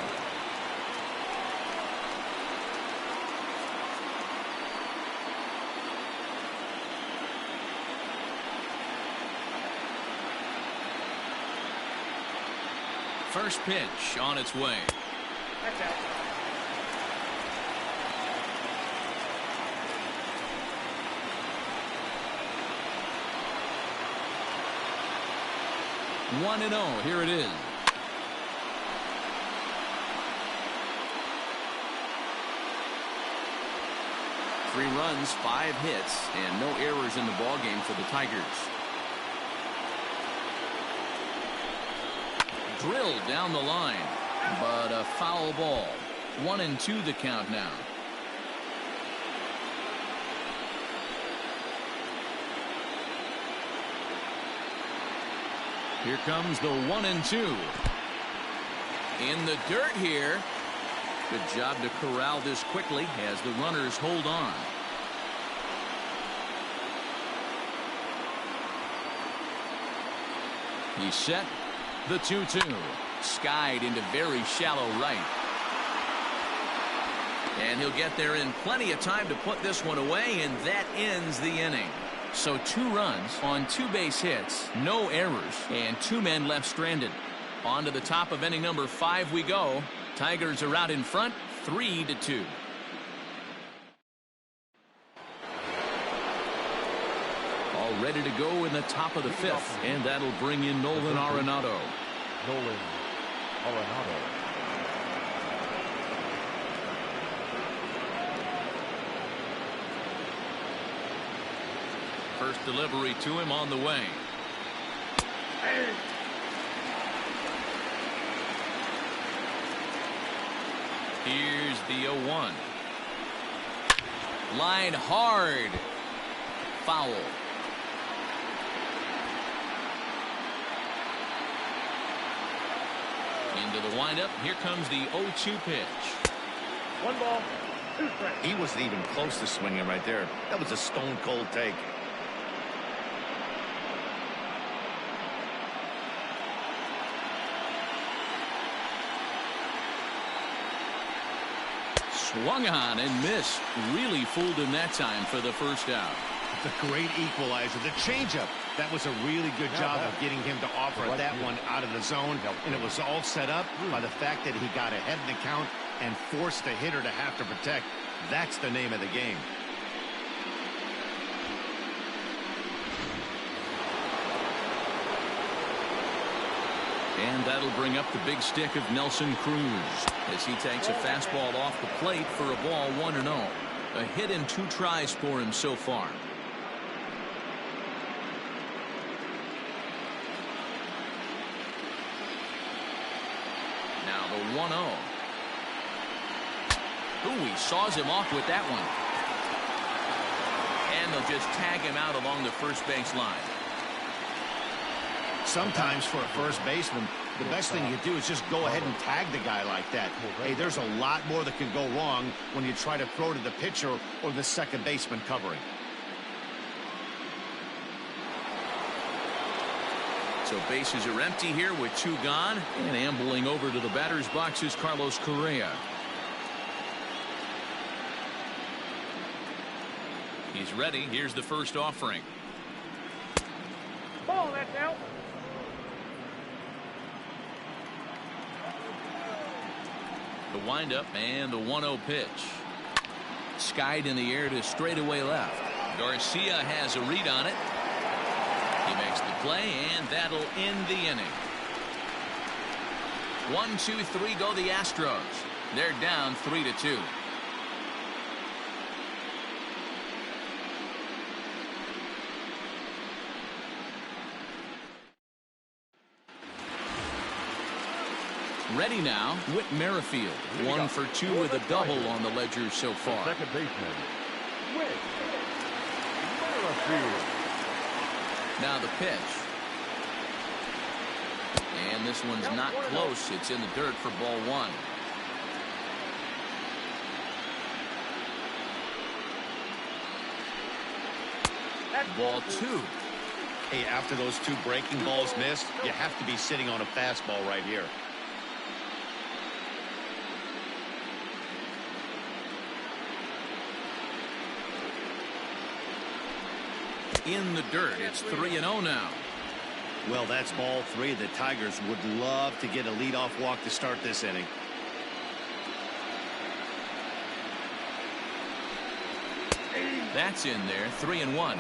First pitch on its way. That's out. One and 0. Here it is. Three runs, 5 hits, and no errors in the ballgame for the Tigers. Drilled down the line, but a foul ball. 1-2 the count now. Here comes the 1-2. In the dirt here. Good job to corral this quickly as the runners hold on. He's set. The 2-2. Skied into very shallow right. And he'll get there in plenty of time to put this one away, and that ends the inning. So 2 runs on 2 base hits, no errors, and 2 men left stranded. On to the top of inning number 5 we go. Tigers are out in front, 3-2. All ready to go in the top of the 5th, and that'll bring in Nolan Arenado. Nolan Arenado. First delivery to him on the way. Here's the 0-1. Line hard. Foul. Into the windup. Here comes the 0-2 pitch. 1 ball, 2 strikes. He wasn't even close to swinging right there. That was a stone cold take. Swung on and missed. Really fooled him that time for the first out. It's a great equalizer. The changeup. That was a really good job of getting him to offer that one out of the zone. And it was all set up by the fact that he got ahead in the count and forced the hitter to have to protect. That's the name of the game. And that'll bring up the big stick of Nelson Cruz as he takes a fastball off the plate for a ball 1-0. A hit in 2 tries for him so far. Now the 1-0. Ooh, he saws him off with that one. And they'll just tag him out along the first base line. Sometimes for a first baseman, the best thing you do is just go ahead and tag the guy like that. Hey, there's a lot more that can go wrong when you try to throw to the pitcher or the second baseman covering. So bases are empty here with 2 gone, and ambling over to the batter's box is Carlos Correa. He's ready. Here's the first offering. Ball, that's out. The windup and the 1-0 pitch. Skied in the air to straightaway left. Garcia has a read on it. He makes the play, and that'll end the inning. 1, 2, 3 go the Astros. They're down 3-2. Ready now, Whit Merrifield. 1 for 2 with a double on the ledger so far. Second baseman, Whit Merrifield. Now the pitch. And this one's not close. It's in the dirt for ball 1. Ball 2. Hey, after those 2 breaking balls missed, you have to be sitting on a fastball right here. In the dirt. It's 3-0 now. Well, that's ball 3. The Tigers would love to get a leadoff walk to start this inning. That's in there. 3-1.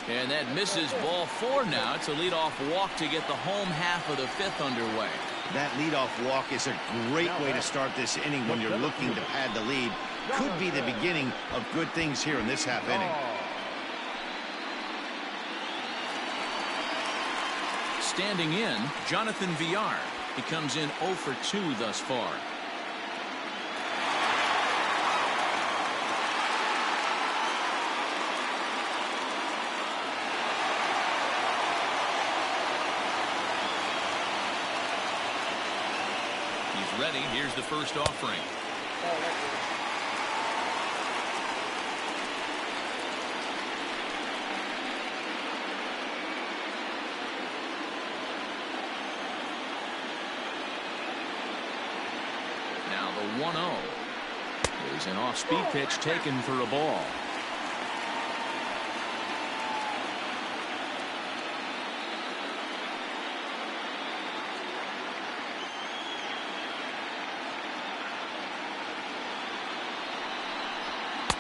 And that misses ball 4 now. It's a leadoff walk to get the home half of the 5th underway. That leadoff walk is a great way to start this inning when you're looking to pad the lead. Could be the beginning of good things here in this half inning. Standing in, Jonathan Villar. He comes in 0 for 2 thus far. Ready. Here's the first offering. Now the 1-0. There's an off-speed pitch taken for a ball.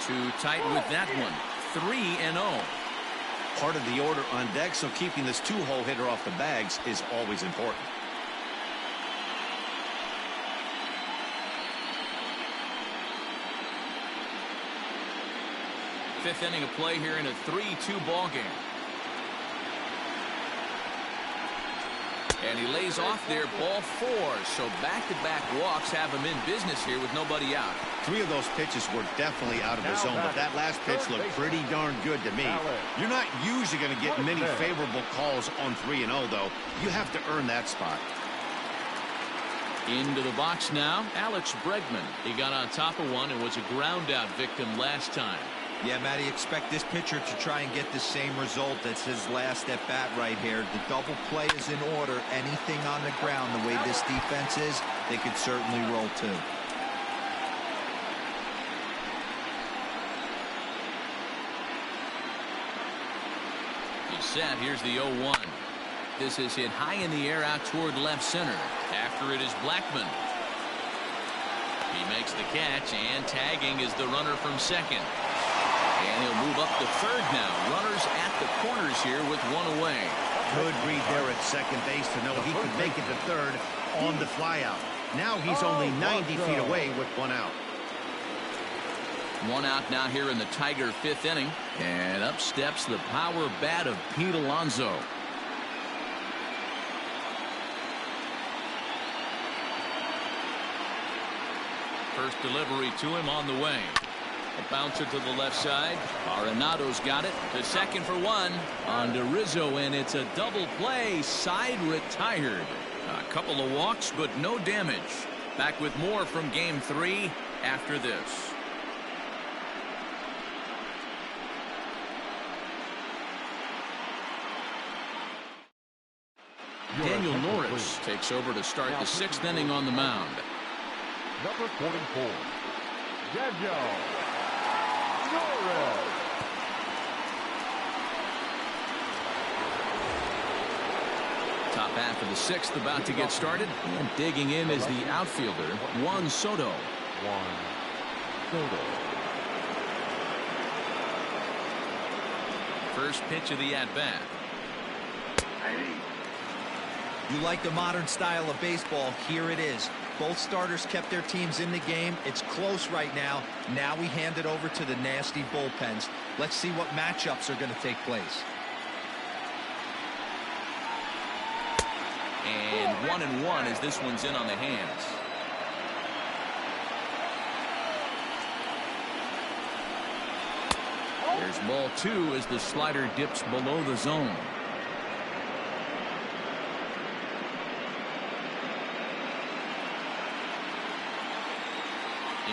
Too tight with that one. 3-0. Part of the order on deck, so keeping this 2-hole hitter off the bags is always important. Fifth inning of play here in a 3-2 ball game. And he lays off there, ball 4. So back-to-back walks have him in business here with nobody out. 3 of those pitches were definitely out of the zone, but that last pitch looked pretty darn good to me. You're not usually going to get many favorable calls on 3-0, though. You have to earn that spot. Into the box now, Alex Bregman. He got on top of one and was a ground-out victim last time. Yeah, Matty, expect this pitcher to try and get the same result. That's his last at bat right here. The double play is in order. Anything on the ground, the way this defense is, they could certainly roll too. He's set. Here's the 0-1. This is hit high in the air out toward left center. After it is Blackman. He makes the catch, and tagging is the runner from second. And he'll move up to third now. Runners at the corners here with one away. Good read there at second base to know he could make it to third on the flyout. Now he's only 90 feet away with one out. One out now here in the Tiger 5th inning. And up steps the power bat of Pete Alonso. First delivery to him on the way. A bouncer to the left side. Arenado's got it to second for 1 on to Rizzo, and it's a double play. Side retired. A couple of walks, but no damage. Back with more from Game 3 after this. Daniel Norris takes over to start the 6th inning on the mound. Number 44, Daniel Norris. Top half of the 6th about to get started, and digging in is the outfielder Juan Soto. First pitch of the at-bat. You like the modern style of baseball? Here it is. Both starters kept their teams in the game. It's close right now. Now we hand it over to the nasty bullpens. Let's see what matchups are going to take place. And 1-1 as this one's in on the hands. There's ball 2 as the slider dips below the zone.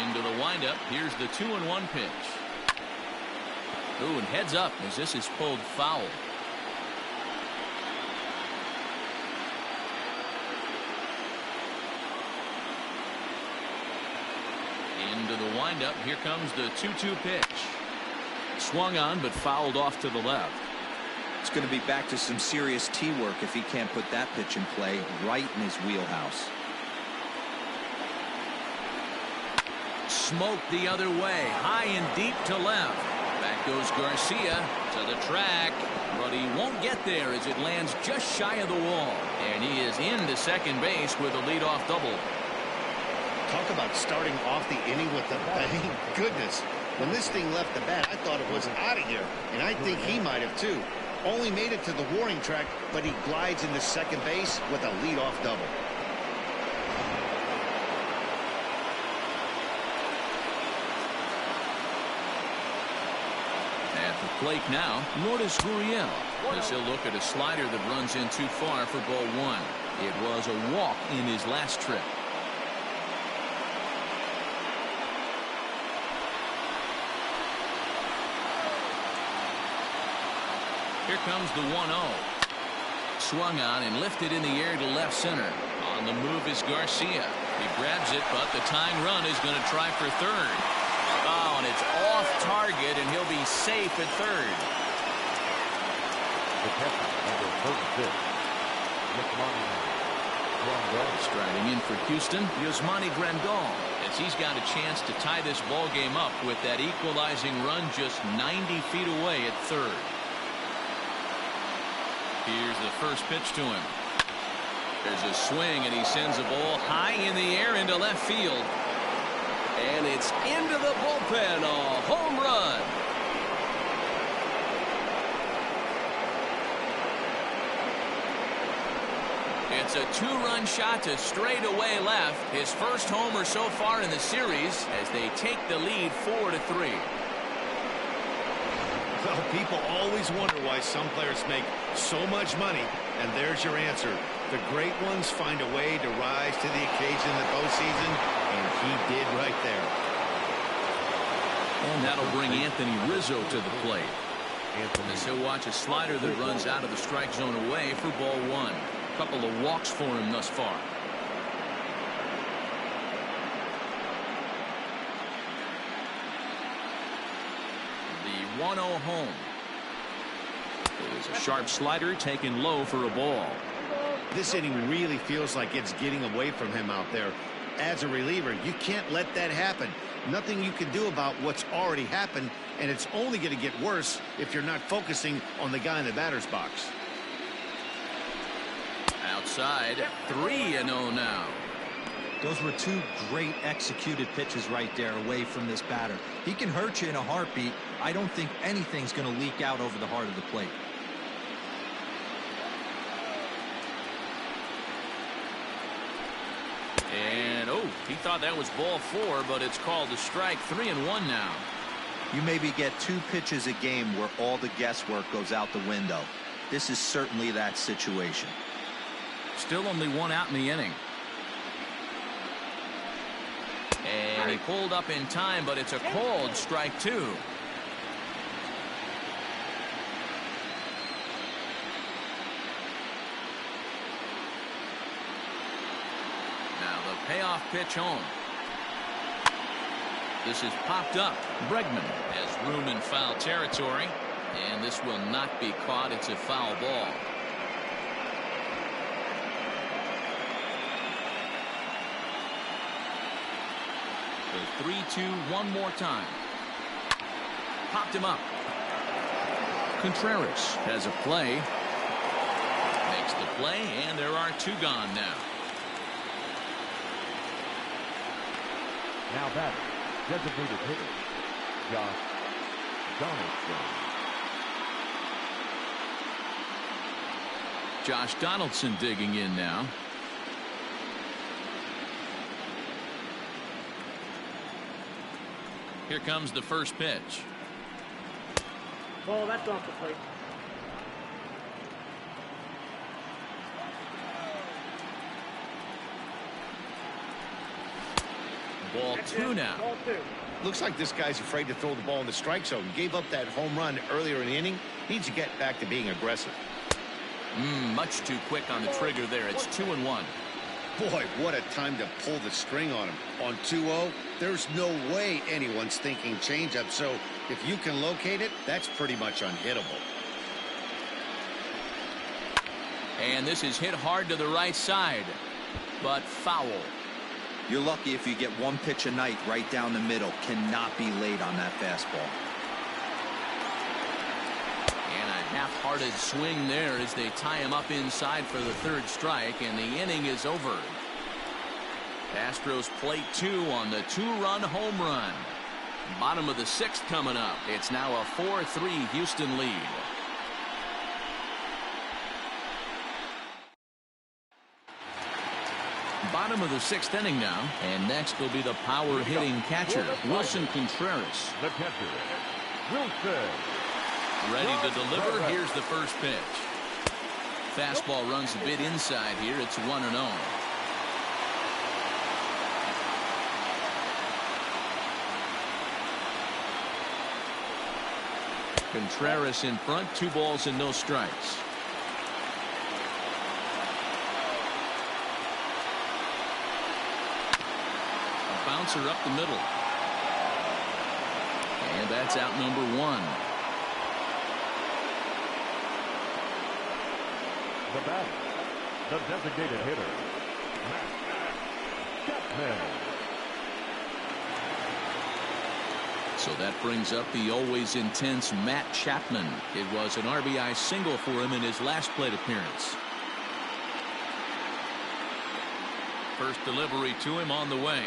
Into the windup. Here's the 2-1 pitch. Ooh, and heads up as this is pulled foul. Into the windup. Here comes the 2-2 pitch. Swung on but fouled off to the left. It's going to be back to some serious tee work if he can't put that pitch in play right in his wheelhouse. Smoked the other way, high and deep to left. Back goes Garcia to the track, but he won't get there as it lands just shy of the wall. And he is into second base with a leadoff double. Talk about starting off the inning with a bang. Goodness, when this thing left the bat, I thought it was out of here, and I think he might have too. Only made it to the warning track, but he glides into second base with a leadoff double. At the plate now, Lourdes Gurriel. As he'll look at a slider that runs in too far for ball one. It was a walk in his last trip. Here comes the 1-0. Swung on and lifted in the air to left center. On the move is Garcia. He grabs it, but the tying run is going to try for third. Oh, and it's off target, and he'll be safe at third. The catcher, number 36, Striding in for Houston, Yasmani Grandal, as he's got a chance to tie this ball game up with that equalizing run just 90 feet away at third. Here's the first pitch to him. There's a swing, and he sends a ball high in the air into left field. And it's into the bullpen. A home run. It's a two-run shot to straightaway left. His first homer so far in the series as they take the lead 4-3. Well, people always wonder why some players make so much money, and there's your answer. The great ones find a way to rise to the occasion in the postseason, and he did right there. And that'll bring Anthony Rizzo to the plate. As he'll watch a slider that runs out of the strike zone away for ball one. A couple of walks for him thus far. The 1-0 home. It is a sharp slider taken low for a ball. This inning really feels like it's getting away from him out there. As a reliever, you can't let that happen. Nothing you can do about what's already happened, and it's only going to get worse if you're not focusing on the guy in the batter's box. Outside, 3-0 now. Those were two great executed pitches right there away from this batter. He can hurt you in a heartbeat. I don't think anything's going to leak out over the heart of the plate. And, oh, he thought that was ball four, but it's called a strike. 3-1 now. You maybe get two pitches a game where all the guesswork goes out the window. This is certainly that situation. Still only one out in the inning. And he pulled up in time, but it's a called strike two. Now the payoff pitch home. This is popped up. Bregman has room in foul territory, and this will not be caught. It's a foul ball. The 3-2 one more time. Popped him up. Contreras has a play. Makes the play, and there are two gone now. Now batter, designated hitter, Josh Donaldson. Josh Donaldson digging in now. Here comes the first pitch. Ball, that's off the plate. Ball two now. Ball two. Looks like this guy's afraid to throw the ball in the strike zone. Gave up that home run earlier in the inning. Needs to get back to being aggressive. Much too quick on the trigger there. It's 2-1. Boy, what a time to pull the string on him. On 2-0, there's no way anyone's thinking changeup. So if you can locate it, that's pretty much unhittable. And this is hit hard to the right side, but foul. You're lucky if you get one pitch a night right down the middle. Cannot be late on that fastball. And a half-hearted swing there as they tie him up inside for the third strike, and the inning is over. Astros plate 2 on the 2-run home run. Bottom of the 6th coming up. It's now a 4-3 Houston lead. Bottom of the 6th inning now, and next will be the power hitting catcher, Wilson Contreras. The catcher, Wilson. Ready to deliver. Here's the first pitch. Fastball runs a bit inside here. It's 1-0. Contreras in front, 2 balls and no strikes. Bouncer up the middle. And that's out number 1. The batter, the designated hitter, Matt Chapman. So that brings up the always intense Matt Chapman. It was an RBI single for him in his last plate appearance. First delivery to him on the way.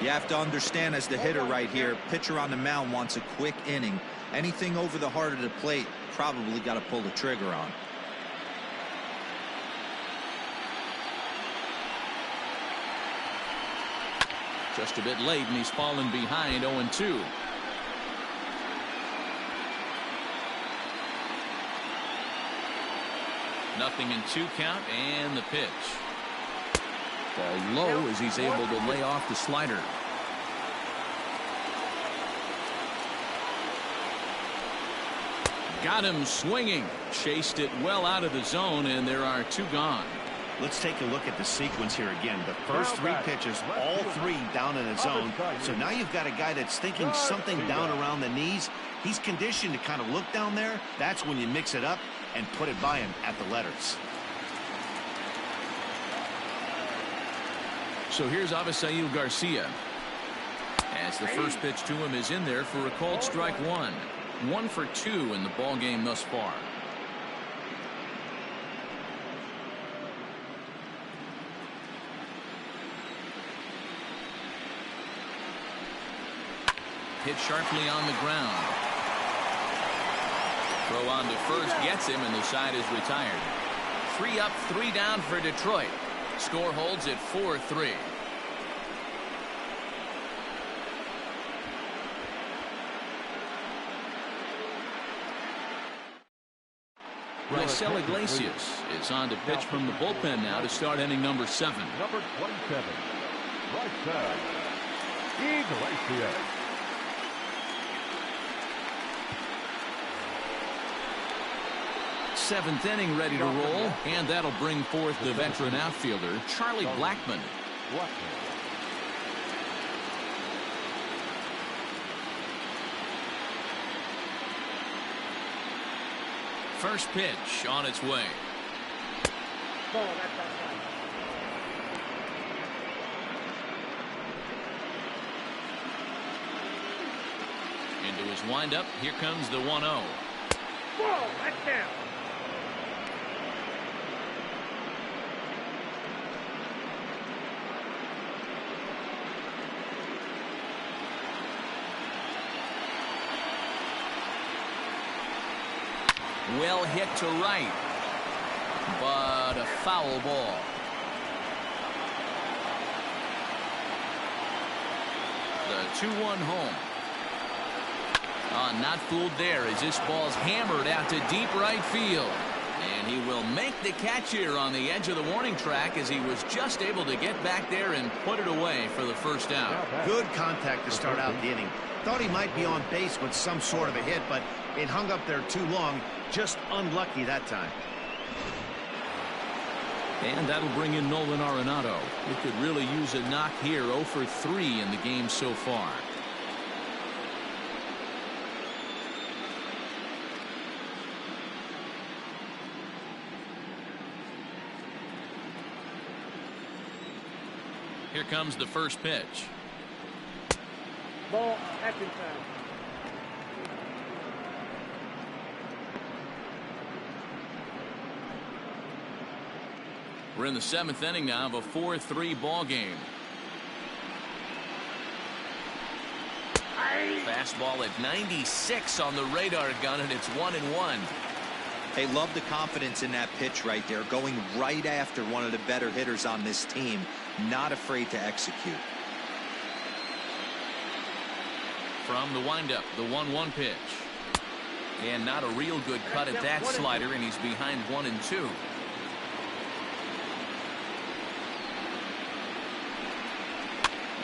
You have to understand, as the hitter right here, pitcher on the mound wants a quick inning. Anything over the heart of the plate, probably got to pull the trigger on. Just a bit late, and he's fallen behind 0-2. Nothing in 2 count, and the pitch. Ball low as he's able to lay off the slider. Got him swinging. Chased it well out of the zone, and there are 2 gone. Let's take a look at the sequence here again. The first 3 pitches, all 3 down in the zone. So now you've got a guy that's thinking something down around the knees. He's conditioned to kind of look down there. That's when you mix it up and put it by him at the letters. So here's Avisail Garcia. As the first pitch to him is in there for a called strike 1. 1 for 2 in the ball game thus far. Hit sharply on the ground. Throw on to first gets him, and the side is retired. 3 up, 3 down for Detroit. Score holds at 4-3. Raisel Iglesias is on to pitch from the bullpen now to start inning number 7. Number 27, Raisel Iglesias. 7th inning ready to roll, and that'll bring forth the veteran outfielder, Charlie Blackmon. First pitch on its way. Ball, that's outside. Into his windup, here comes the 1-0. Ball, that's down. Well hit to right, but a foul ball. The 2-1 home. Not fooled there as this ball's hammered out to deep right field. And he will make the catch here on the edge of the warning track as he was just able to get back there and put it away for the first out. Good contact to start out the inning. Thought he might be on base with some sort of a hit, but it hung up there too long. Just unlucky that time. And that'll bring in Nolan Arenado. He could really use a knock here. 0 for 3 in the game so far. Here comes the first pitch. Ball, that's inside. We're in the 7th inning now of a 4-3 ball game. Fastball at 96 on the radar gun, and it's 1-1. They love the confidence in that pitch right there, going right after one of the better hitters on this team, not afraid to execute. From the windup, the 1-1 pitch. And not a real good cut at that slider, and he's behind 1-2.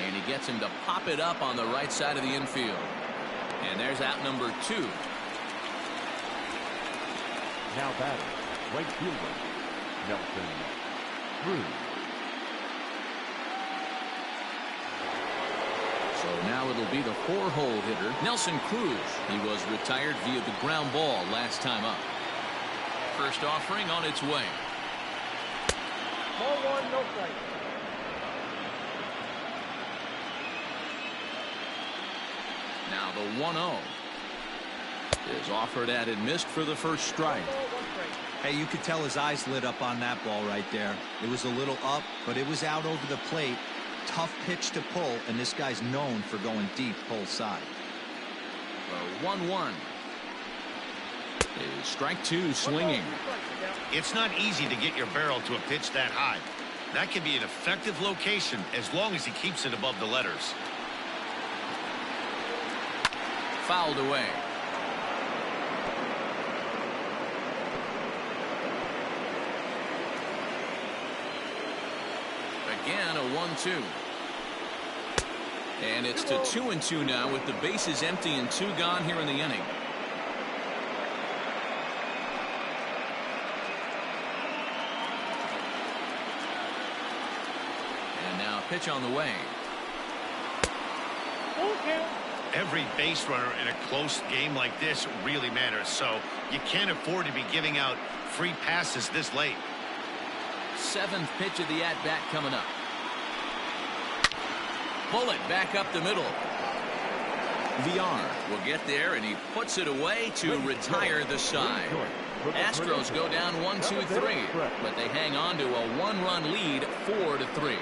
And he gets him to pop it up on the right side of the infield. And there's out number 2. Now batting, right fielder, Nelson Cruz. So now it'll be the 4-hole hitter, Nelson Cruz. He was retired via the ground ball last time up. First offering on its way. Ball 1, no strike. Now the 1-0 is offered at and missed for the first strike. Hey, you could tell his eyes lit up on that ball right there. It was a little up, but it was out over the plate. Tough pitch to pull, and this guy's known for going deep pull side. The 1-1 is strike 2 swinging. It's not easy to get your barrel to a pitch that high. That can be an effective location as long as he keeps it above the letters. Fouled away. Again, a 1-2. And it's to 2-2 now with the bases empty and 2 gone here in the inning. And now pitch on the way. Every base runner in a close game like this really matters, so you can't afford to be giving out free passes this late. 7th pitch of the at-bat coming up. Bullet back up the middle. VR will get there, and he puts it away to retire the side. Astros go down 1-2-3, but they hang on to a 1-run lead, 4-3.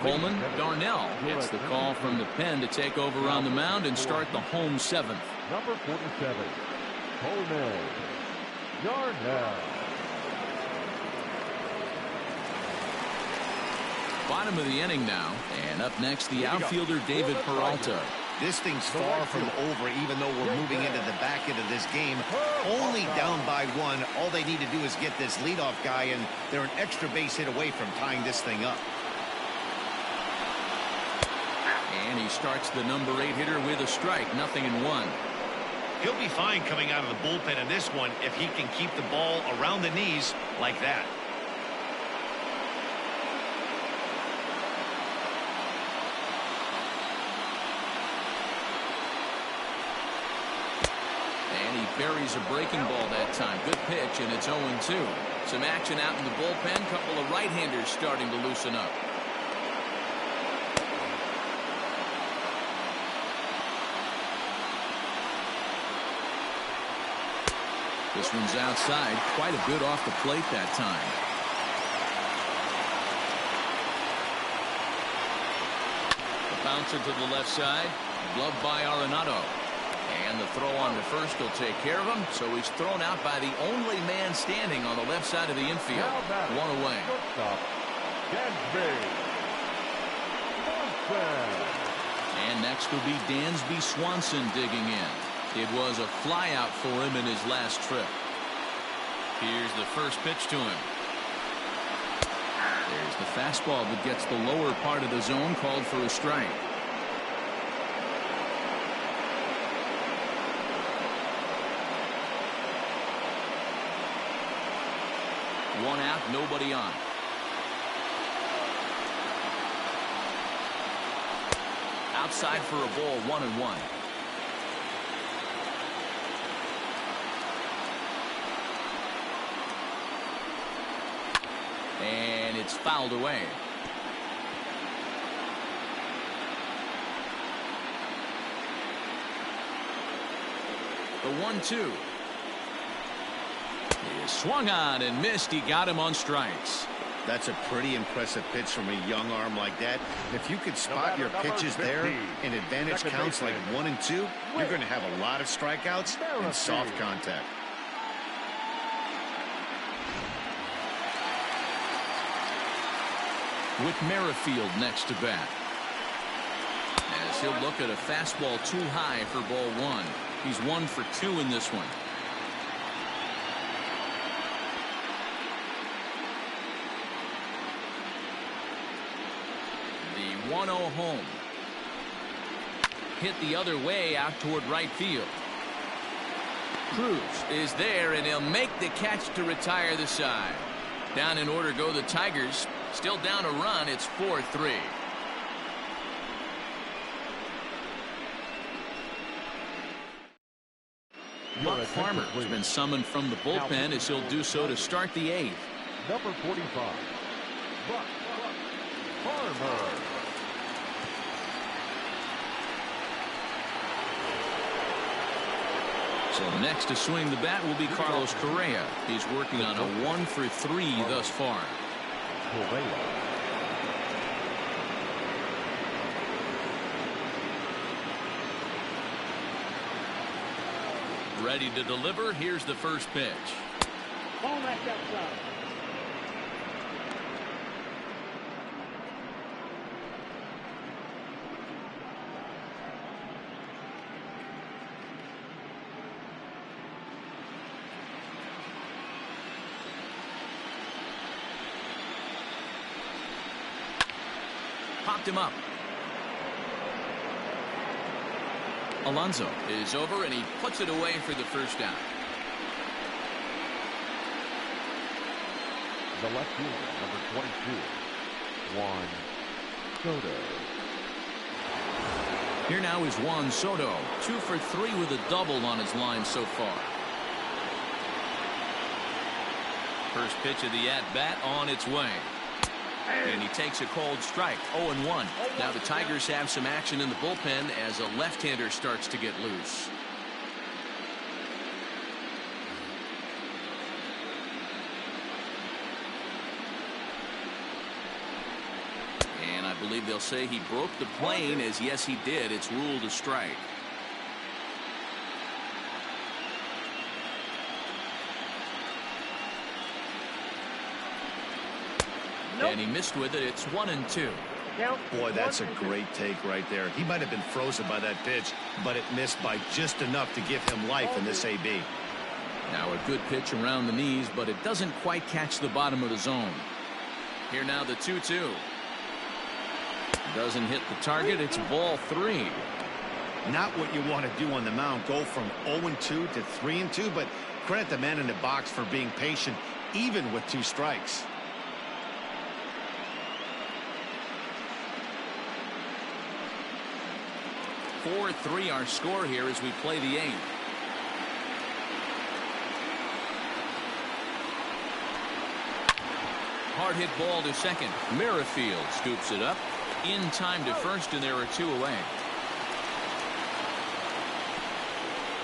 Coleman Darnell gets the call from the pen to take over on the mound and start the home 7th. Number 47, Coleman Darnell. Bottom of the inning now, and up next the outfielder David Peralta. This thing's far from over, even though we're moving into the back end of this game. Only down by 1. All they need to do is get this leadoff guy, and they're an extra base hit away from tying this thing up. And he starts the number 8 hitter with a strike, 0-1. He'll be fine coming out of the bullpen in this one if he can keep the ball around the knees like that. And he buries a breaking ball that time. Good pitch, and it's 0-2. Some action out in the bullpen. Couple of right-handers starting to loosen up. This one's outside, quite a bit off the plate that time. The bouncer to the left side, gloved by Arenado. And the throw on to first will take care of him, so he's thrown out by the only man standing on the left side of the infield. 1 away. And next will be Dansby Swanson digging in. It was a flyout for him in his last trip. Here's the first pitch to him. There's the fastball that gets the lower part of the zone, called for a strike. One out, nobody on. Outside for a ball, 1-1. And it's fouled away. The 1-2. He swung on and missed. He got him on strikes. That's a pretty impressive pitch from a young arm like that. If you could spot your pitches there and advantage counts like 1 and 2, you're going to have a lot of strikeouts and soft contact. With Merrifield next to bat, as he'll look at a fastball too high for ball 1. He's 1 for 2 in this one. The 1-0 home. Hit the other way out toward right field. Cruz is there, and he'll make the catch to retire the side. Down in order go the Tigers. Still down a run. It's 4-3. Buck Farmer has been summoned from the bullpen, as he'll do so to start the 8th. Number 45, Buck Farmer. So next to swing the bat will be Carlos Correa. He's working on a 1 for 3 thus far. Ready to deliver. Here's the first pitch. Ball left outside. Popped him up. Alonso is over, and he puts it away for the first down. The left fielder, number 22, Juan Soto. Here now is Juan Soto, 2 for 3 with a double on his line so far. First pitch of the at-bat on its way. And he takes a cold strike. 0-1. Now the Tigers have some action in the bullpen as a left-hander starts to get loose. And I believe they'll say he broke the plane, as yes he did. It's ruled a strike. And he missed with it. It's 1-2. Boy, that's a great take right there. He might have been frozen by that pitch, but it missed by just enough to give him life in this AB. Now a good pitch around the knees, but it doesn't quite catch the bottom of the zone. Here now the 2-2. Doesn't hit the target. It's ball 3. Not what you want to do on the mound. Go from 0-2 to 3-2, but credit the man in the box for being patient, even with 2 strikes. 4-3 our score here as we play the 8th. Hard hit ball to second. Merrifield scoops it up in time to first, and there are 2 away.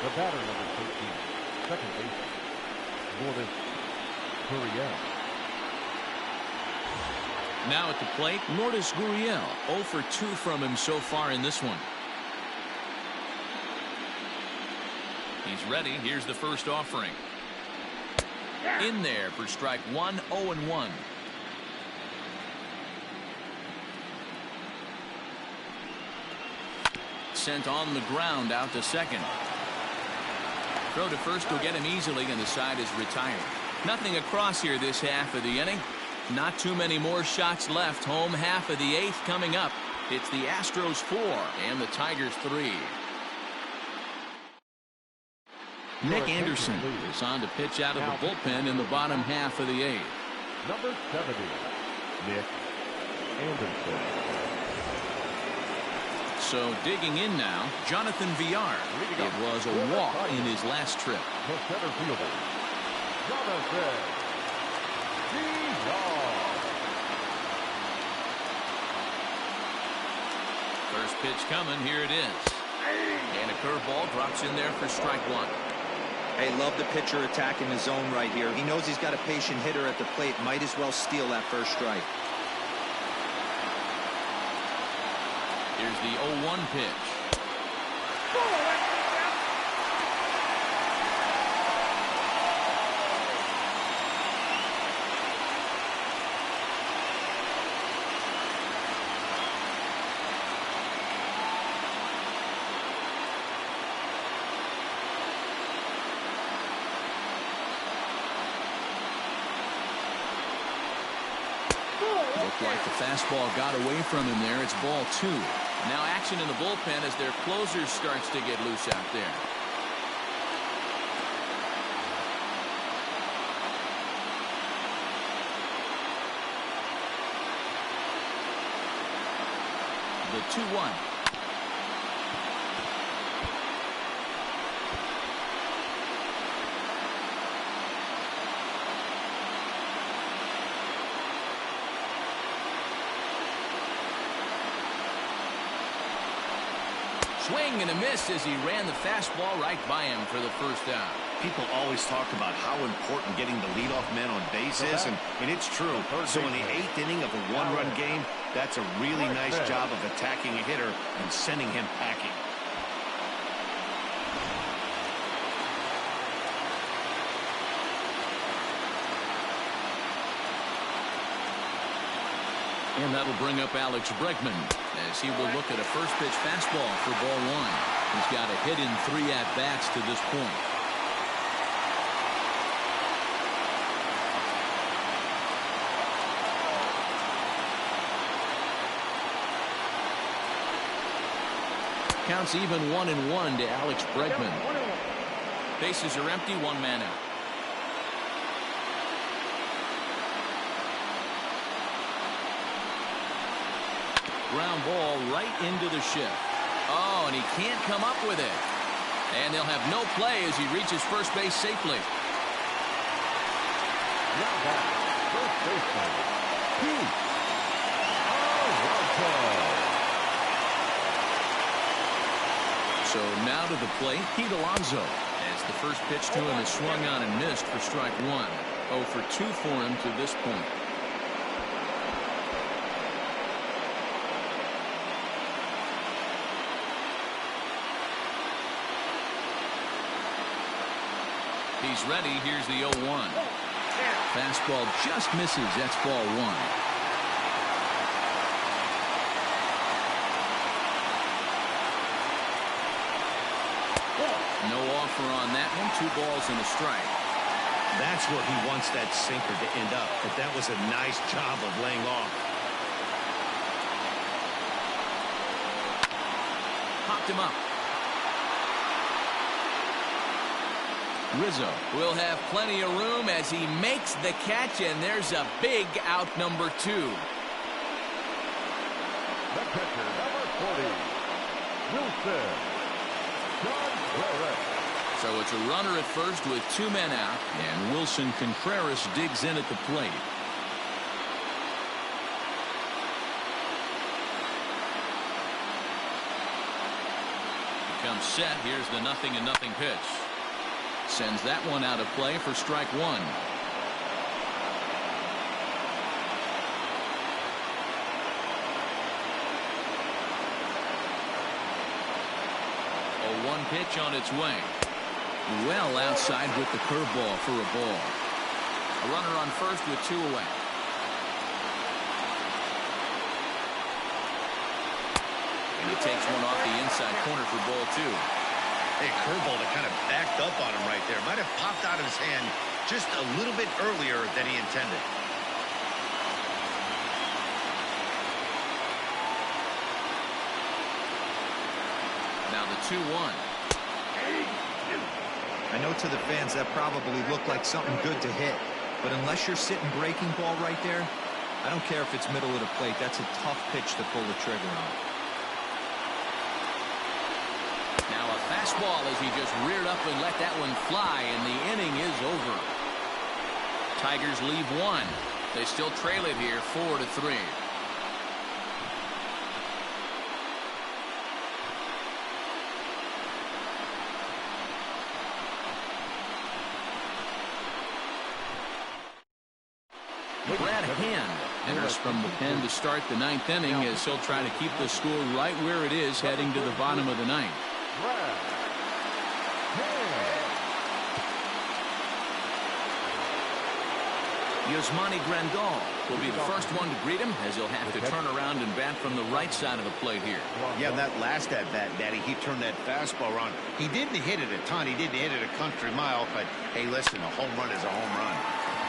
The batter, number 13, second baseman, Lourdes Gurriel. Now at the plate, Lourdes Gurriel. 0 for 2 from him so far in this one. He's ready. Here's the first offering. In there for strike 1, 0-1. Sent on the ground out to second. Throw to first will get him easily, and the side is retired. Nothing across here this half of the inning. Not too many more shots left. Home half of the 8th coming up. It's the Astros 4 and the Tigers 3. Nick Anderson is on to pitch out of the bullpen in the bottom half of the 8th. Number 70, Nick Anderson. So digging in now, Jonathan Villar. It was a walk in his last trip. The center fielder, Jonathan Villar. First pitch coming. Here it is. And a curveball drops in there for strike 1. Hey, love the pitcher attacking the zone right here. He knows he's got a patient hitter at the plate. Might as well steal that first strike. Here's the 0-1 pitch. Looked like the fastball got away from him there. It's ball 2. Now action in the bullpen as their closer starts to get loose out there. The 2-1. Swing and a miss as he ran the fastball right by him for the first down. People always talk about how important getting the leadoff man on base is, and it's true. So in the 8th inning of a one-run game, that's a really nice job of attacking a hitter and sending him packing. And that'll bring up Alex Bregman as he will look at a first pitch fastball for ball 1. He's got a hit in 3 at-bats to this point. Counts even 1-1 to Alex Bregman. Bases are empty, 1 man out. Ground ball right into the shift. Oh, and he can't come up with it. And they'll have no play as he reaches first base safely. Now back, first baseman, Pete Alonso. So now to the plate, Pete Alonso. As the first pitch to him is swung on and missed for strike 1. 0 for 2 for him to this point. He's ready. Here's the 0-1. Fastball just misses. That's ball 1. No offer on that one. 2 balls and a strike. That's where he wants that sinker to end up, but that was a nice job of laying off. Popped him up. Rizzo will have plenty of room as he makes the catch, and there's a big out, number 2. The catcher, number 40, Wilson Contreras. So it's a runner at first with 2 men out, and Wilson Contreras digs in at the plate. Becomes set. Here's the 0-0 pitch. Sends that one out of play for strike 1. 0-1 pitch on its way. Well outside with the curveball for a ball. A runner on first with 2 away. And he takes one off the inside corner for ball 2. A curveball that kind of backed up on him right there. Might have popped out of his hand just a little bit earlier than he intended. Now the 2-1. I know to the fans that probably looked like something good to hit, but unless you're sitting breaking ball right there, I don't care if it's middle of the plate. That's a tough pitch to pull the trigger on. Now a fastball as he just reared up and let that one fly, and the inning is over. Tigers leave one. They still trail it here 4-3. Brad Hand enters from the pen to start the ninth inning as he'll try to keep the score right where it is heading to the bottom of the ninth. Yasmani Grandal will be the first one to greet him as he'll have to turn around and bat from the right side of the plate here. Yeah, that last at-bat, Daddy, he turned that fastball around. He didn't hit it a ton. He didn't hit it a country mile, but, hey, listen, a home run is a home run.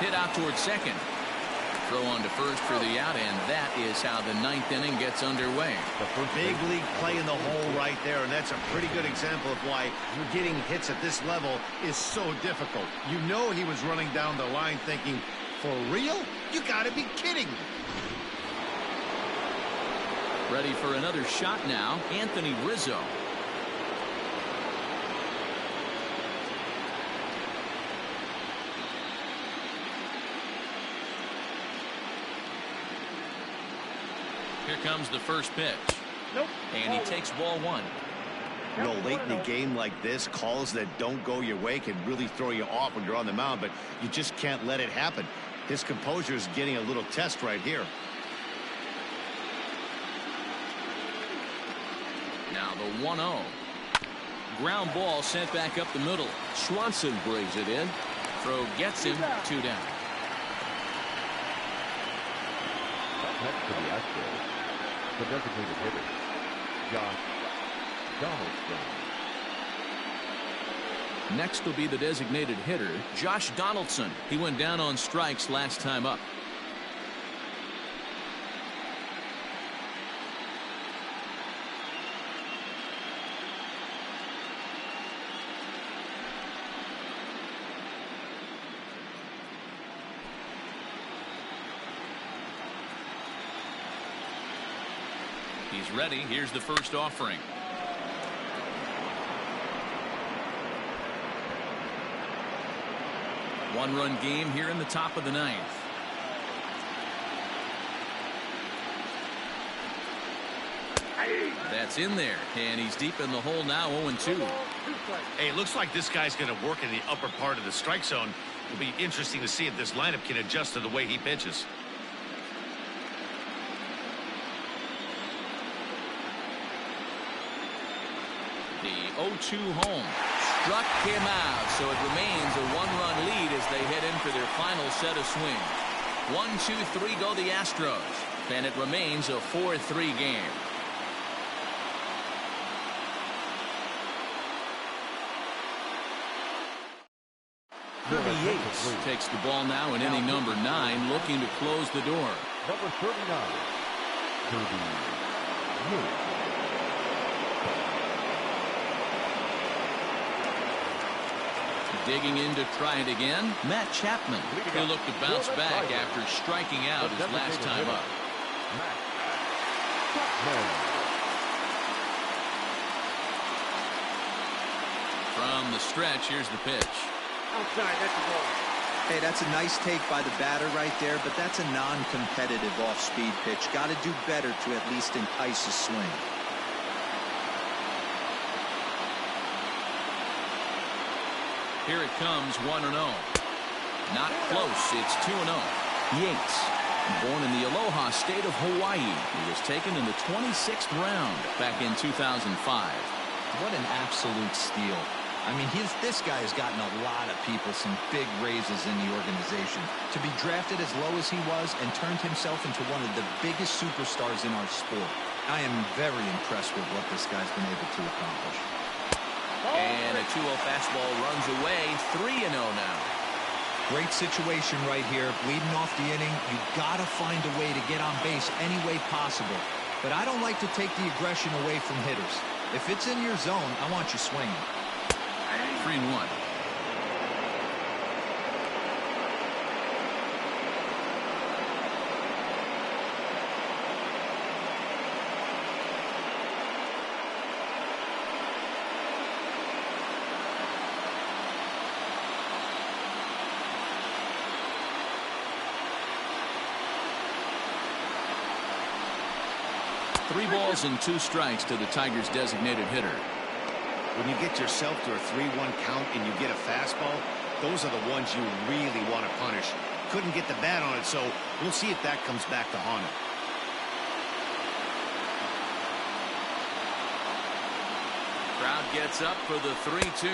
Hit out towards second. Throw on to first for the out, and that is how the ninth inning gets underway. Big league play in the hole right there, and that's a pretty good example of why getting hits at this level is so difficult. You know he was running down the line thinking, for real? You gotta be kidding. Ready for another shot now, Anthony Rizzo. Here comes the first pitch. Nope. And he takes ball one. You know, late in the game like this, calls that don't go your way can really throw you off when you're on the mound, but you just can't let it happen. His composure is getting a little test right here. Now the 1-0. Ground ball sent back up the middle. Swanson brings it in. Throw gets him 2 down. Next to the Astros, the designated hitter, Josh Donaldson. Next will be the designated hitter, Josh Donaldson. He went down on strikes last time up. He's ready. Here's the first offering. One-run game here in the top of the ninth. That's in there, and he's deep in the hole now, 0-2. Hey, it looks like this guy's going to work in the upper part of the strike zone. It'll be interesting to see if this lineup can adjust to the way he pitches. The 0-2 home. Struck him out, so it remains a one-run lead as they head in for their final set of swings. 1-2-3 go the Astros, and it remains a 4-3 game. Kirby Yates takes the ball now in inning number 9, looking to close the door. Number 39, Kirby Yates. Digging in to try it again, Matt Chapman. He'll look to bounce back after striking out his last time up. From the stretch, here's the pitch. Outside, that's a ball. Hey, that's a nice take by the batter right there, but that's a non-competitive off-speed pitch. Got to do better to at least entice a swing. Here it comes, 1-0. Not close. It's 2-0. Yates, born in the Aloha state of Hawaii, he was taken in the 26th round back in 2005. What an absolute steal. I mean, this guy has gotten a lot of people some big raises in the organization. To be drafted as low as he was and turned himself into one of the biggest superstars in our sport. I am very impressed with what this guy's been able to accomplish. And 2-0 fastball runs away. 3-0 now. Great situation right here. Leading off the inning, you got to find a way to get on base any way possible. But I don't like to take the aggression away from hitters. If it's in your zone, I want you swinging. 3-1. Three balls and 2 strikes to the Tigers' designated hitter. When you get yourself to a 3-1 count and you get a fastball, those are the ones you really want to punish. Couldn't get the bat on it, so we'll see if that comes back to haunt him. Crowd gets up for the 3-2.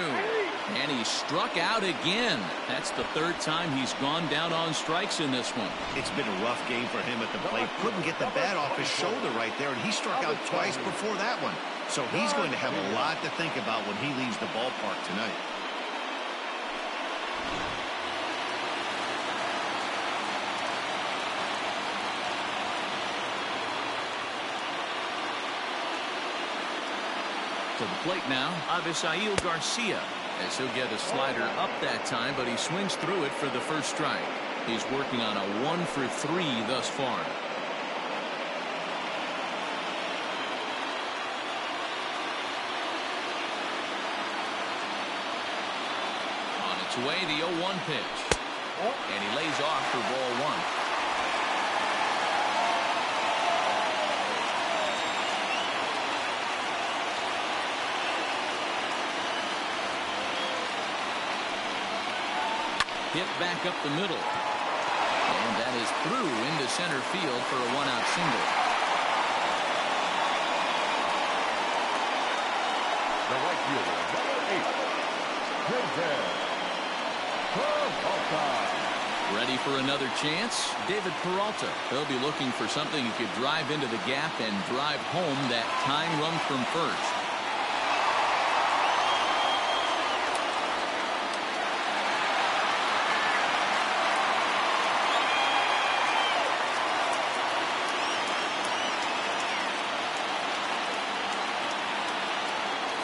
And he struck out again. That's the 3rd time he's gone down on strikes in this one. It's been a rough game for him at the plate. Couldn't get the bat off his shoulder right there, and he struck out twice before that one. So he's going to have a lot to think about when he leaves the ballpark tonight. To the plate now, Avisail Garcia, as he'll get a slider up that time, but he swings through it for the first strike. He's working on a 1-for-3 thus far. On its way, the 0-1 pitch. And he lays off for ball 1. Hit back up the middle. And that is through into center field for a 1-out single. The right fielder, number 8, Peralta. Ready for another chance? David Peralta. He'll be looking for something he could drive into the gap and drive home that tying run from first.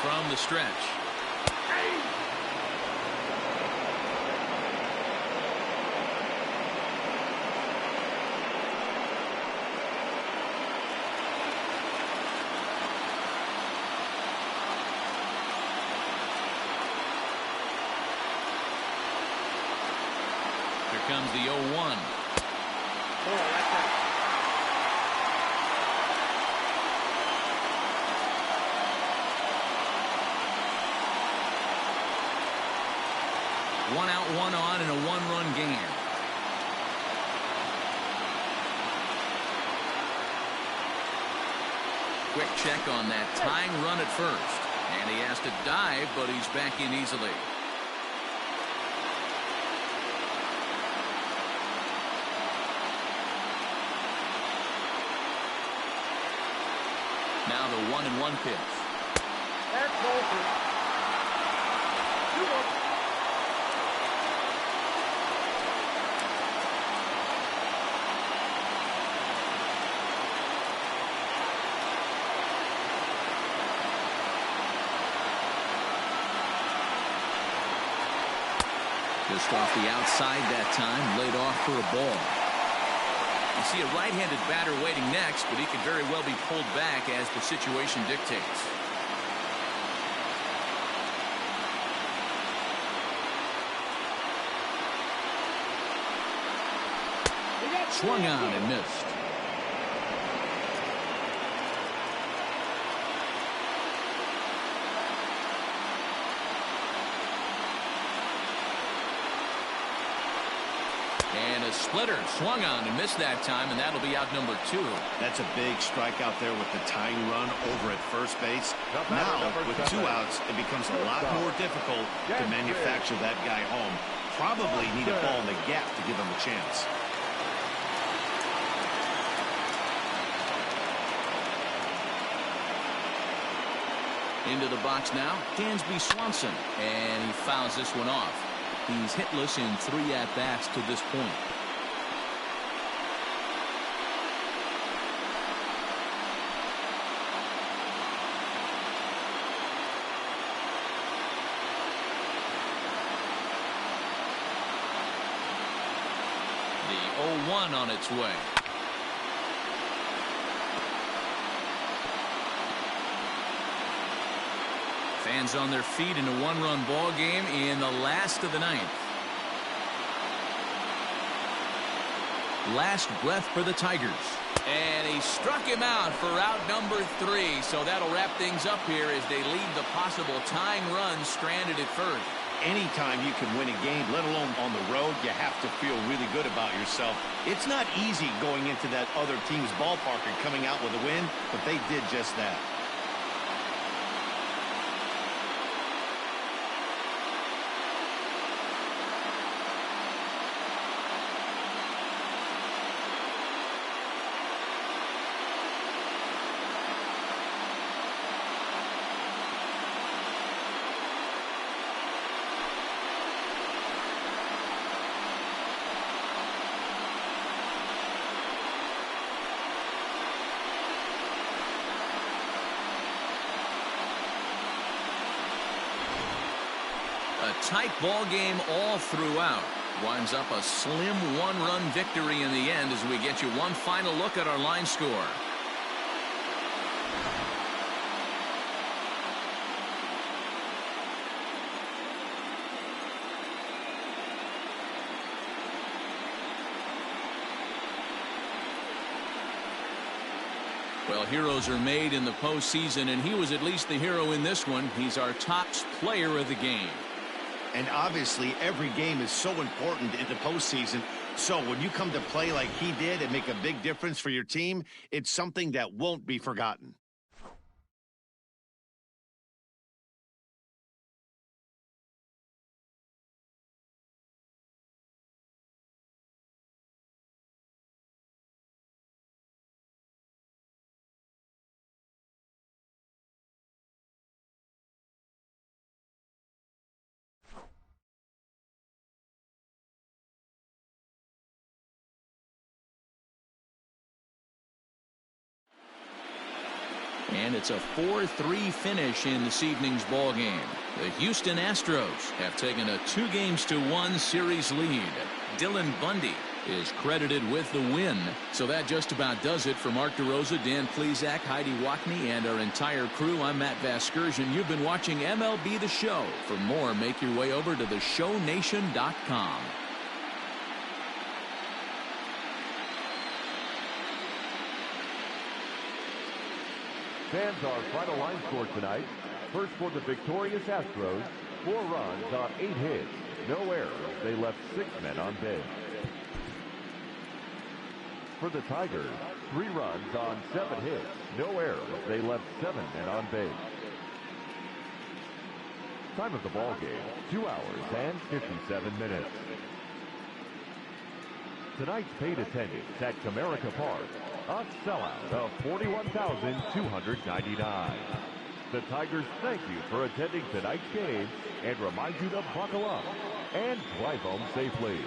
From the stretch. Here comes the 0-1. One out, one on in a 1-run game. Quick check on that tying run at first. And he has to dive, but he's back in easily. Now the 1-1 pitch. That's over. 2-1. Just off the outside that time, laid off for a ball. You see a right-handed batter waiting next, but he could very well be pulled back as the situation dictates. Swung on and missed. And a splitter, swung on and missed that time, and that'll be out number 2. That's a big strike out there with the tying run over at first base. Now, with 2 outs, it becomes a lot more difficult to manufacture that guy home. Probably need a ball in the gap to give him a chance. Into the box now, Dansby Swanson, and he fouls this one off. He's hitless in 3 at-bats to this point. The 0-1 on its way. Fans on their feet in a 1-run ball game in the last of the 9th. Last breath for the Tigers. And he struck him out for out number 3. So that'll wrap things up here as they leave the possible tying run stranded at first. Anytime you can win a game, let alone on the road, you have to feel really good about yourself. It's not easy going into that other team's ballpark and coming out with a win, but they did just that. A tight ball game all throughout. Winds up a slim 1-run victory in the end as we get you one final look at our line score. Well, heroes are made in the postseason, and he was at least the hero in this one. He's our top player of the game. And obviously, every game is so important in the postseason. So when you come to play like he did and make a big difference for your team, it's something that won't be forgotten. And it's a 4-3 finish in this evening's ball game. The Houston Astros have taken a 2-1 series lead. Dylan Bundy is credited with the win. So that just about does it for Mark DeRosa, Dan Plesac, Heidi Wackney, and our entire crew. I'm Matt Vasgersian. You've been watching MLB The Show. For more, make your way over to theshownation.com. Fans, our final line score tonight. First for the victorious Astros, 4 runs on 8 hits. No errors. They left 6 men on base. For the Tigers, 3 runs on 7 hits. No errors. They left 7 men on base. Time of the ball game, 2 hours and 57 minutes. Tonight's paid attendance at Comerica Park, a sellout of 41,299. The Tigers thank you for attending tonight's game and remind you to buckle up and drive home safely.